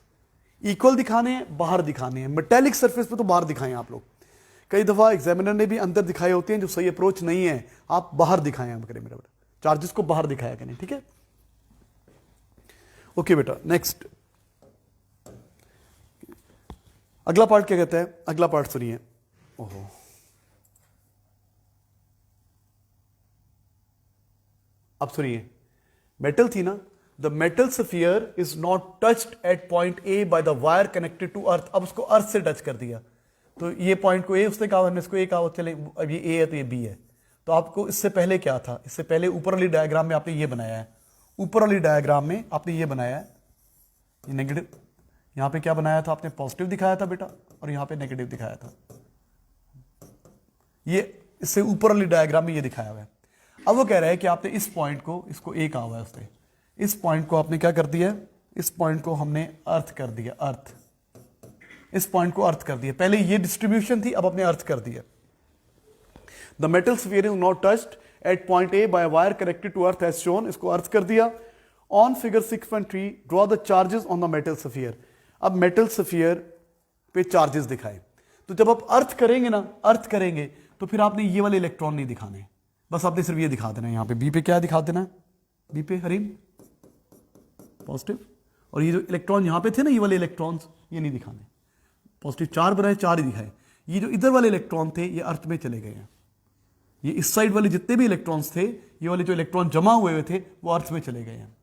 इक्वल दिखाने हैं, बाहर दिखाने हैं। मेटेलिक सरफेस पे तो बाहर दिखाएं आप लोग। कई दफा एग्जामिनर ने भी अंदर दिखाए होते हैं जो सही अप्रोच नहीं है, आप बाहर दिखाएं। आप करें मेरा बेटा, चार्जेस को बाहर दिखाया करें, ठीक है? ओके बेटा नेक्स्ट, अगला पार्ट क्या कहता है? अगला पार्ट सुनिए। ओहो अब सुनिए, मेटल थी ना, the metal sphere is not touched at point A by the wire connected to earth. अब उसको अर्थ से टच कर दिया, तो ये पॉइंट को ए उसने कहा, हमने इसको ए कहा, चले अब ये ए है तो ये बी है। तो आपको इससे पहले क्या था? इससे पहले ऊपर वाली डायग्राम में आपने ये बनाया है, ऊपर वाली डायग्राम में आपने ये बनाया है, ये नेगेटिव, यहां पे क्या बनाया था आपने, पॉजिटिव दिखाया था बेटा, और यहां पे नेगेटिव दिखाया था। ये इससे ऊपर वाली डायग्राम में ये दिखाया हुआ है। अब वो कह रहा है कि आपने इस पॉइंट को, इसको ए कहा हुआ है उसने, इस पॉइंट को आपने क्या कर दिया, इस पॉइंट को हमने अर्थ कर दिया, अर्थ, इस पॉइंट को अर्थ कर दिया। पहले ये डिस्ट्रीब्यूशन थी, अब अपने अर्थ कर दिया। The metal sphere is not touched at point A by wire connected to earth as shown, इसको अर्थ कर दिया। On figure 6.3 draw the charges on the metal sphere. अब मेटल स्फीयर पे चार्जेस दिखाए। तो जब आप अर्थ करेंगे ना, अर्थ करेंगे तो फिर आपने ये वाले इलेक्ट्रॉन नहीं दिखाने, बस आपने सिर्फ ये दिखा देना है। यहां पे बी पे क्या दिखा देना है, बी पे हरीम पॉजिटिव, और ये जो इलेक्ट्रॉन यहां पे थे ना, ये वाले इलेक्ट्रॉन्स, ये नहीं दिखाने। पॉजिटिव 4 बनाए, 4 ही दिखाए। ये जो इधर वाले इलेक्ट्रॉन थे ये अर्थ में चले गए हैं। ये इस साइड वाले जितने भी इलेक्ट्रॉन्स थे, ये वाले जो इलेक्ट्रॉन जमा हुए थे वो अर्थ में चले गए हैं।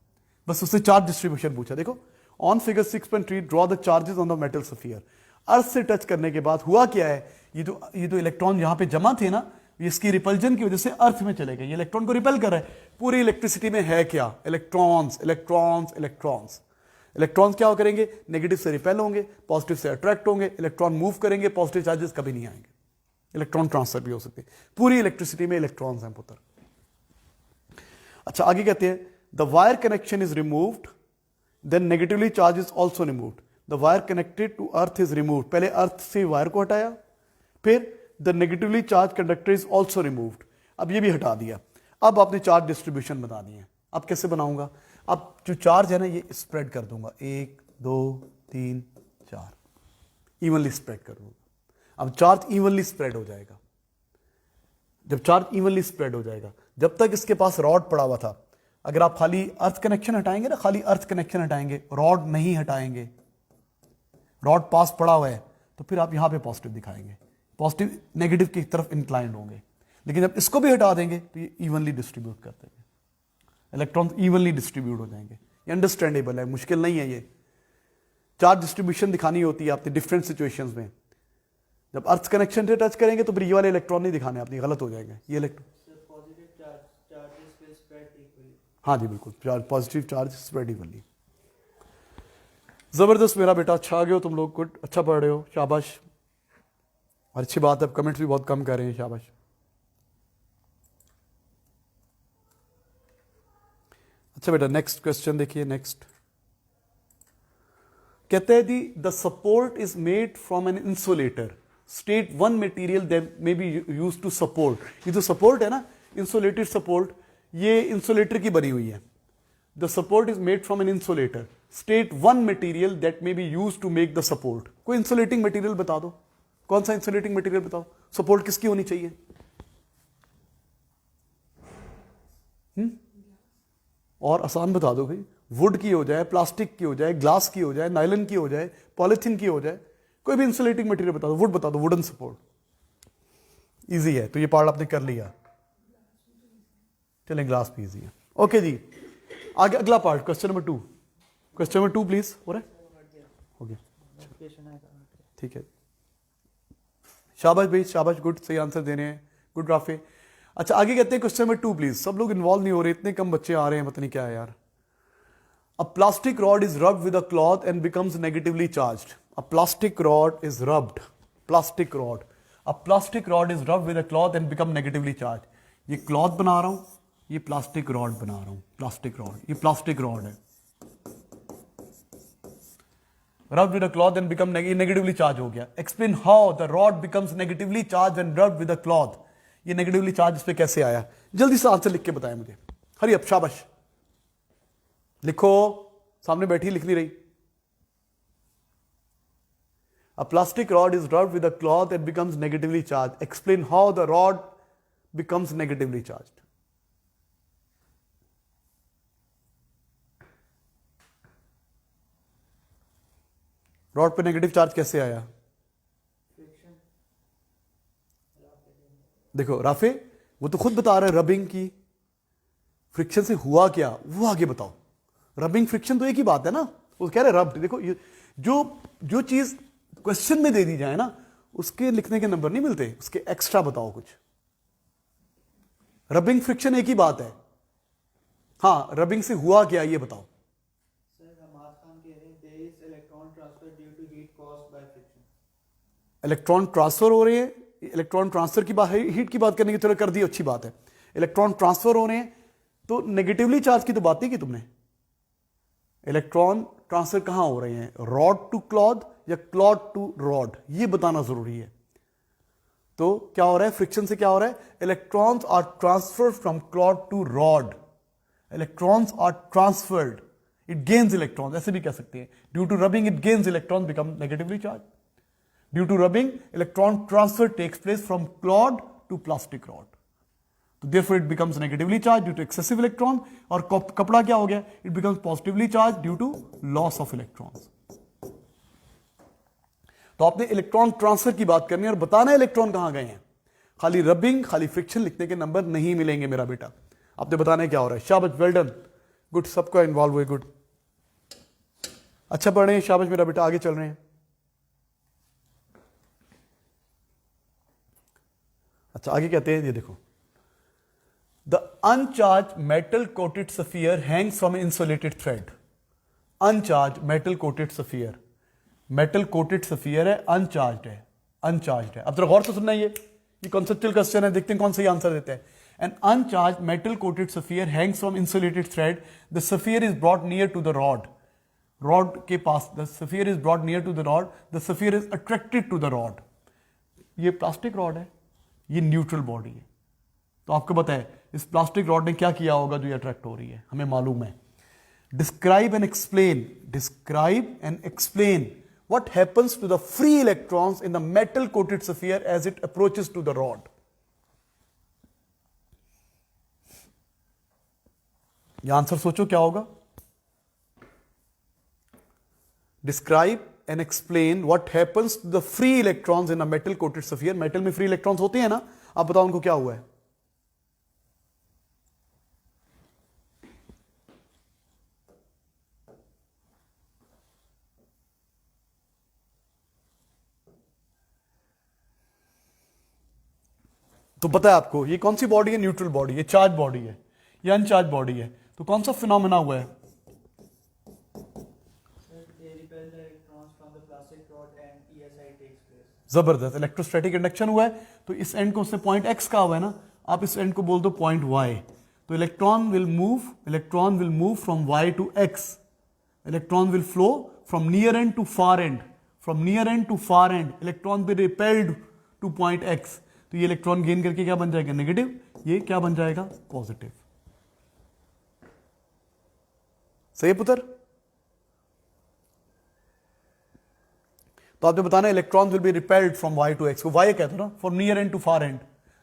बस उससे चार्ज डिस्ट्रीब्यूशन पूछा। देखो on figure 6.3 draw the charges on the metal sphere. Earth से टच करने के बाद हुआ क्या है, ये जो इलेक्ट्रॉन यहां पे जमा थे ना, इसकी रिपल्जन की वजह से अर्थ में चले गए। ये इलेक्ट्रॉन को रिपेल कर रहा है। पूरी इलेक्ट्रिसिटी में है क्या, इलेक्ट्रॉन्स, इलेक्ट्रॉन्स, इलेक्ट्रॉन्स। इलेक्ट्रॉन्स क्या करेंगे, नेगेटिव से रिपेल होंगे, पॉजिटिव से अट्रैक्ट होंगे। इलेक्ट्रॉन मूव करेंगे, पॉजिटिव चार्जेस कभी नहीं आएंगे। इलेक्ट्रॉन ट्रांसफर भी हो सकते हैं। पूरी इलेक्ट्रिसिटी में इलेक्ट्रॉन्स हैं पुत्र। अच्छा आगे कहते हैं the wire connection is removed then negatively charge is also removed. The wire connected to earth is removed. पहले अर्थ से वायर को हटाया, फिर the negatively charge conductor is also removed. अब ये भी हटा दिया। अब आपने चार्ज डिस्ट्रीब्यूशन बता दिए। अब कैसे बनाऊंगा, अब जो चार्ज है ना ये स्प्रेड कर दूंगा, 1 2 3 4, इवनली स्प्रेड कर दूंगा। अब चार्ज इवनली स्प्रेड हो जाएगा। जब चार्ज इवनली स्प्रेड हो जाएगा, जब तक इसके पास रॉड पड़ा हुआ था, अगर आप खाली अर्थ कनेक्शन हटाएंगे ना, खाली अर्थ कनेक्शन हटाएंगे, रॉड नहीं हटाएंगे, रॉड पास पड़ा हुआ है, तो फिर आप यहां पे पॉजिटिव दिखाएंगे, पॉजिटिव नेगेटिव की तरफ इंक्लाइंड होंगे। लेकिन जब इसको भी हटा देंगे तो ये इवनली डिस्ट्रीब्यूट कर देंगे, इलेक्ट्रॉन इवनली डिस्ट्रीब्यूट हो जाएंगे। ये अंडरस्टैंडेबल है, मुश्किल नहीं है। ये चार्ज डिस्ट्रीब्यूशन दिखानी होती है आपने डिफरेंट सिचुएशंस में। जब अर्थ कनेक्शन से टच करेंगे तो फिर ये वाले इलेक्ट्रॉन नहीं दिखाने, अपनी गलत हो जाएंगे ये इलेक्ट्रॉन। हाँ जी बिल्कुल, पॉजिटिव चार्ज स्प्रेड इवनली। जबरदस्त मेरा बेटा, अच्छा आ गए हो तुम लोग, गुड, अच्छा पढ़ रहे हो, शाबाश। और अच्छी बात है, कमेंट्स भी बहुत कम कर रहे हैं, शाबाश। अच्छा बेटा नेक्स्ट क्वेश्चन देखिए। नेक्स्ट कहते हैं the the support is made from an insulator, state one material that may be used to support. ये जो सपोर्ट है ना, इंसुलेटेड सपोर्ट, ये इंसुलेटर की बनी हुई है। The support is made from an insulator, state one material that may be used to make the support. कोई इंसुलेटिंग मटेरियल बता दो, कौन सा इंसुलेटिंग मटेरियल बताओ, सपोर्ट किसकी होनी चाहिए? और आसान बता दो भाई, वुड की हो जाए, प्लास्टिक की हो जाए, ग्लास की हो जाए, नायलन की हो जाए, पॉलिथीन की हो जाए, कोई भी इंसुलेटिंग मटेरियल बता दो। वुड बता दो, वुडन सपोर्ट, इजी है। तो ये पार्ट आपने कर लिया, चलें ग्लास भी इजी है। ओके जी, आगे अगला part, question number 2। Question number 2 please. हो रहा है, हो गया, ठीक है, शाबाश भाई, शाबाश, गुड, सही आंसर दे रहे हैं, गुड राफे। अच्छा आगे कहते हैं क्वेश्चन नंबर 2 प्लीज। सब लोग इन्वॉल्व नहीं हो रहे, इतने कम बच्चे आ रहे हैं, पता नहीं क्या है यार। अ plastic rod is rubbed with a cloth and becomes negatively charged. A plastic rod is rubbed, plastic rod, a plastic rod is rubbed with a cloth and become negatively charge. ये क्लॉथ बना रहा हूं, ये plastic rod बना रहा हूं, plastic rod, ये plastic rod है, rubbed with a cloth and become negatively charged हो गया। Explain how the rod becomes negatively charged when rubbed with a cloth। ये negatively charged इस पे कैसे आया? जल्दी से आंसर लिख के बताएं मुझे, हरी अप, शाबाश लिखो, सामने बैठी लिख नहीं रही। A plastic rod is rubbed with a cloth and becomes negatively charged. Explain how the rod becomes negatively charged। Rod पे नेगेटिव चार्ज कैसे आया? देखो राफे, वो तो खुद बता रहा है रबिंग की, फ्रिक्शन से हुआ क्या वो आगे बताओ। रबिंग फ्रिक्शन तो एक ही बात है ना, वो कह रहे रब्ड। देखो ये जो चीज क्वेश्चन में दे दी जाए ना, उसके लिखने के नंबर नहीं मिलते, उसके एक्स्ट्रा बताओ कुछ। रबिंग फ्रिक्शन एक ही बात है, हाँ, रबिंग से हुआ क्या ये बताओ। Sir, Hamad Khan कह रहे हैं there is electron transfer due to heat caused by friction. Electron transfer हो रहे हैं, इलेक्ट्रॉन ट्रांसफर की बात, हीट की बात करने की तरह कर दी, अच्छी बात है। इलेक्ट्रॉन ट्रांसफर हो रहे हैं, तो नेगेटिवली चार्ज की तो बात नहीं की तुमने। इलेक्ट्रॉन ट्रांसफर कहां हो रहे हैं, रॉड टू क्लॉथ या क्लॉथ टू रॉड, ये बताना जरूरी है। तो क्या हो रहा है, फ्रिक्शन से क्या हो रहा है, electrons are transferred from cloth to rod, electrons are transferred, it gains electrons, ऐसे भी कह सकते हैं। Due to rubbing it gains electron, become negatively charge. Due to rubbing electron transfer takes place from cloth to plastic rod, तो therefore it becomes negatively charged due to excessive electron, और कपड़ा क्या हो गया, it becomes positively charged due to loss of electrons। तो आपने electron transfer की बात करनी है और बताना है इलेक्ट्रॉन कहां गए हैं। खाली रबिंग, खाली फ्रिक्शन लिखने के नंबर नहीं मिलेंगे मेरा बेटा, आपने बताना है क्या हो रहा है। शाबाश, वेल डन, गुड, सबको इन्वॉल्व हुए, गुड, अच्छा पढ़ रहे हैं, शाबाश मेरा बेटा, आगे चल रहे हैं। अच्छा, आगे कहते हैं, ये देखो, The uncharged metal coated sphere hangs from an insulated thread. Uncharged metal coated sphere, metal coated sphere है, uncharged है, uncharged है। अब जरा गौर से सुनना, ये conceptual question है, देखते हैं कौन सही आंसर देते हैं। An uncharged metal coated sphere hangs from insulated thread. The sphere is brought near to the rod. Rod के पास, the sphere is brought near to the rod. The sphere is attracted to the rod. ये plastic rod है, ये neutral body है। तो आपको पता है इस प्लास्टिक रॉड ने क्या किया होगा जो ये अट्रैक्ट हो रही है, हमें मालूम है। Describe and explain what happens to the free electrons in the metal coated sphere as it approaches to the rod. ये आंसर सोचो क्या होगा। Describe and explain what happens to the free electrons in a metal coated sphere. Metal में free electrons होते हैं ना, आप बताओ उनको क्या हुआ है। तो पता है आपको ये कौन सी बॉडी है, न्यूट्रल बॉडी, ये चार्ज बॉडी है, ये अनचार्ज बॉडी है। तो कौन सा फिनोमेना हुआ है, जबरदस्त, इलेक्ट्रोस्टैटिक इंडक्शन हुआ है। तो इस एंड को उससे पॉइंट एक्स का हुआ है ना, आप इस एंड को बोल दो पॉइंट वाई। तो electron will move from Y to X, electron will flow from near end to far end, from near end to far end, electron will repelled to point X. तो ये electron gain करके क्या बन जाएगा, negative, ये क्या बन जाएगा, पॉजिटिव। सही है पुत्र। तो आपने बताना electron will be repelled from Y to X, Y कहते हो ना, from near end to far end,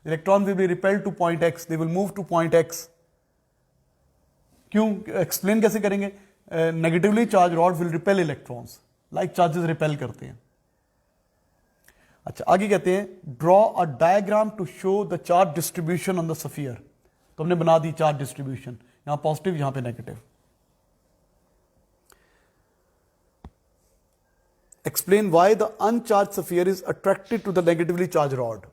electron will be repelled to point X, they will move to point X. क्यों, एक्सप्लेन कैसे करेंगे, negatively charge rod will repel electrons, like charges repel करते हैं। अच्छा, आगे कहते हैं draw a diagram to show the charge distribution on the sphere. तो हमने बना दी चार्ज डिस्ट्रीब्यूशन, यहां पॉजिटिव यहां पे negative. Explain why the uncharge sphere is attracted to the negatively charge rod.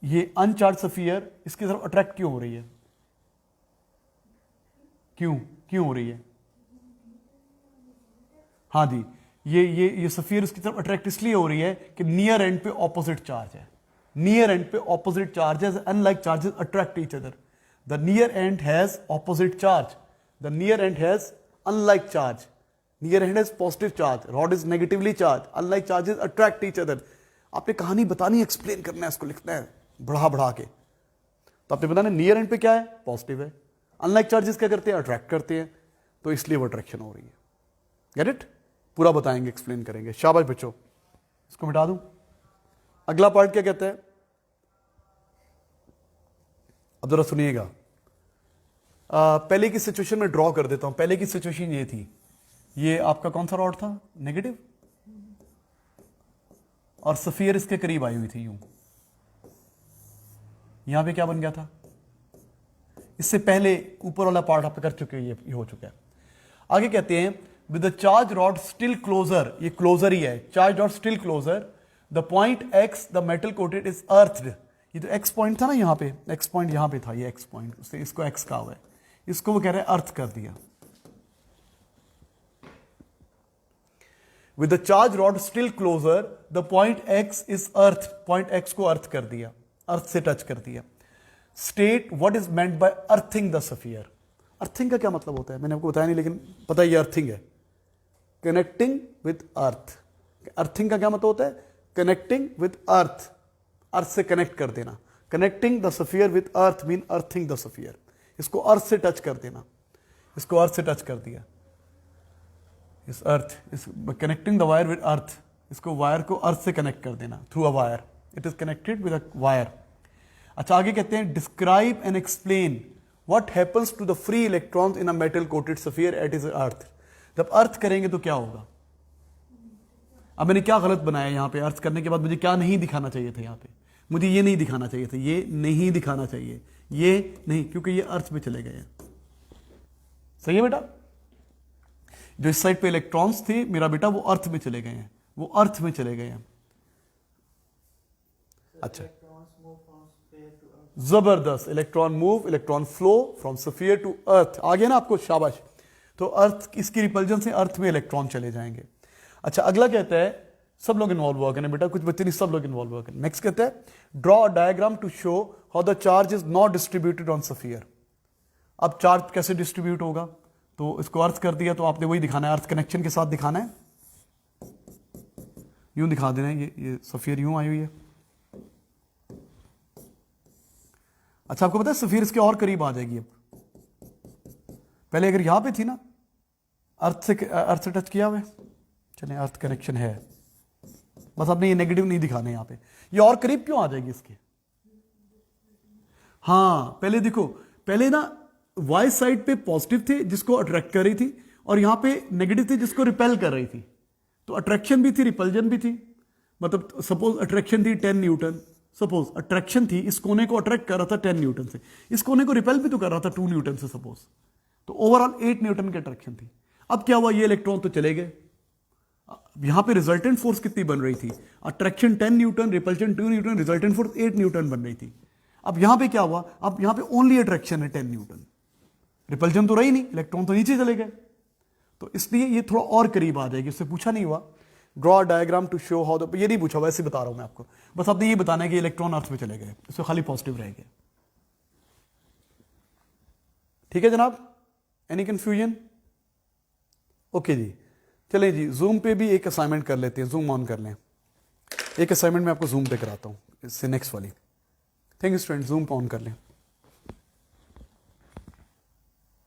ये अनचार्ज स्फीयर इसकी तरफ अट्रैक्ट क्यों हो रही है, क्यों हो रही है। हाँ जी, ये स्फीयर उसकी तरफ अट्रैक्ट इसलिए हो रही है कि नियर एंड पे ऑपोजिट चार्ज है, नियर एंड पे ऑपोजिट चार्ज है, unlike charges attract each other. The near and has opposite charge, the near and has unlike charge, near and has positive charge, rod is negatively charge, unlike charges attract each other. आपने कहानी बतानी, explain करना है, इसको लिखना है बढ़ा के। तो आपने बताना नियर एंड पे क्या है, पॉजिटिव है, अनलाइक चार्जेस क्या करते हैं, अट्रैक्ट करते हैं, तो इसलिए वो अट्रैक्शन हो रही है। गेट इट, पूरा बताएंगे, एक्सप्लेन करेंगे। शाबाश बच्चों, इसको मिटा दूं। अगला पार्ट क्या कहता है, अब जरा सुनिएगा। पहले की सिचुएशन में ड्रॉ कर देता हूं। पहले की सिचुएशन ये थी, ये आपका कौन सा रॉड था, नेगेटिव, और स्फीयर इसके करीब आई हुई थी यूं। यहां पे क्या बन गया था, इससे पहले ऊपर वाला पार्ट आप कर चुके हैं, ये हो चुका है। आगे कहते हैं with the charge rod still closer, ये क्लोजर ही है, charge rod still closer, the point X the metal coated is earthed. ये तो एक्स पॉइंट था ना, यहां पे एक्स पॉइंट यहां पे था, ये एक्स पॉइंट, उससे इसको एक्स कहा हुआ है। इसको वो कह रहे हैं अर्थ कर दिया। With the charge rod still closer the point X is earth, point X को अर्थ कर दिया, अर्थ से टच कर दिया। State what is meant by earthing the sphere. Earthing का क्या मतलब होता है मैंने आपको बताया नहीं, लेकिन पता है ये अर्थिंग है, कनेक्टिंग विद अर्थ। अर्थिंग का क्या मतलब होता है? कनेक्टिंग विद अर्थ, अर्थ से कनेक्ट कर देना। Connecting the sphere with earth mean earthing the sphere, इसको अर्थ से टच कर देना, इसको अर्थ से टच कर दिया, इस अर्थ, इस connecting the wire with earth, इसको वायर को अर्थ से कनेक्ट कर देना through a wire, it is connected with a wire. अच्छा आगे कहते हैं describe and explain what happens to the free electrons in a metal coated sphere at is earth. जब अर्थ करेंगे तो क्या होगा? अब मैंने क्या गलत बनाया यहाँ पे? अर्थ करने के बाद मुझे क्या नहीं दिखाना चाहिए था? यहाँ पे मुझे ये नहीं दिखाना चाहिए था, ये नहीं दिखाना चाहिए, ये नहीं, क्योंकि ये अर्थ में चले गए हैं। सही है बेटा? जो इस साइड पे इलेक्ट्रॉन्स थे मेरा बेटा वो अर्थ में चले गए हैं, वो अर्थ में चले गए हैं। अच्छा जबरदस्त, electron move, electron flow from sphere to earth. आ गया ना आपको? शाबाश। तो अर्थ, इसकी रिपल्जन से अर्थ में इलेक्ट्रॉन चले जाएंगे। अच्छा अगला कहता है, सब लोग इन्वॉल्व हुआ करें बेटा, कुछ बच्चे नहीं, सब लोग इन्वॉल्व हुआ करें। नेक्स्ट कहता है draw a diagram to show how the charge is not distributed on sphere. अब चार्ज कैसे डिस्ट्रीब्यूट होगा? तो इसको अर्थ कर दिया तो आपने वही दिखाना है, अर्थ कनेक्शन के साथ दिखाना है, यूं दिखा देना है, ये सफियर यूं आई हुई है। अच्छा आपको पता है सफियर इसके और करीब आ जाएगी। अब पहले अगर यहां पे थी ना, अर्थ से टच किया हुआ, चले अर्थ कनेक्शन है, बस आपने ये नेगेटिव नहीं दिखाने यहां पे, ये और करीब क्यों आ जाएगी इसके? हाँ पहले देखो, पहले ना वाई साइड पे पॉजिटिव थे जिसको अट्रैक्ट कर रही थी, और यहां पे नेगेटिव थे जिसको रिपेल कर रही थी। तो अट्रैक्शन भी थी, रिपल्जन भी थी। मतलब सपोज अट्रैक्शन थी 10 न्यूटन, सपोज अट्रैक्शन थी, इस कोने को अट्रैक्ट कर रहा था 10 न्यूटन से, इस कोने को रिपेल भी तो कर रहा था 2 न्यूटन से सपोज, तो ओवरऑल 8 न्यूटन की अट्रैक्शन थी। अब क्या हुआ? ये इलेक्ट्रॉन तो चले गए। यहां पे रिजल्टेंट फोर्स कितनी बन रही थी? Attraction 10 Newton, repulsion 2 Newton, resultant force 8 Newton बन रही थी। अब यहां पे क्या हुआ? अब यहां पे ओनली अट्रैक्शन है 10 न्यूटन, रिपल्शन तो रही नहीं, इलेक्ट्रॉन तो नीचे चले गए। तो इसलिए ये थोड़ा और करीब आ जाएगी। उससे पूछा नहीं हुआ draw diagram to show how the, ये नहीं पूछा, वैसे बता रहा हूं मैं आपको, बस आपने ये बताना है कि इलेक्ट्रॉन अर्थ में चले गए, इससे खाली पॉजिटिव रह गया। ठीक है जनाब? Any confusion? ओके जी, चलें जी, जूम पे भी एक असाइनमेंट कर लेते हैं, जूम ऑन कर लें। एक असाइनमेंट मैं आपको जूम पे कराता हूं, इससे नेक्स्ट वाली। Thank you student, zoom on कर लें।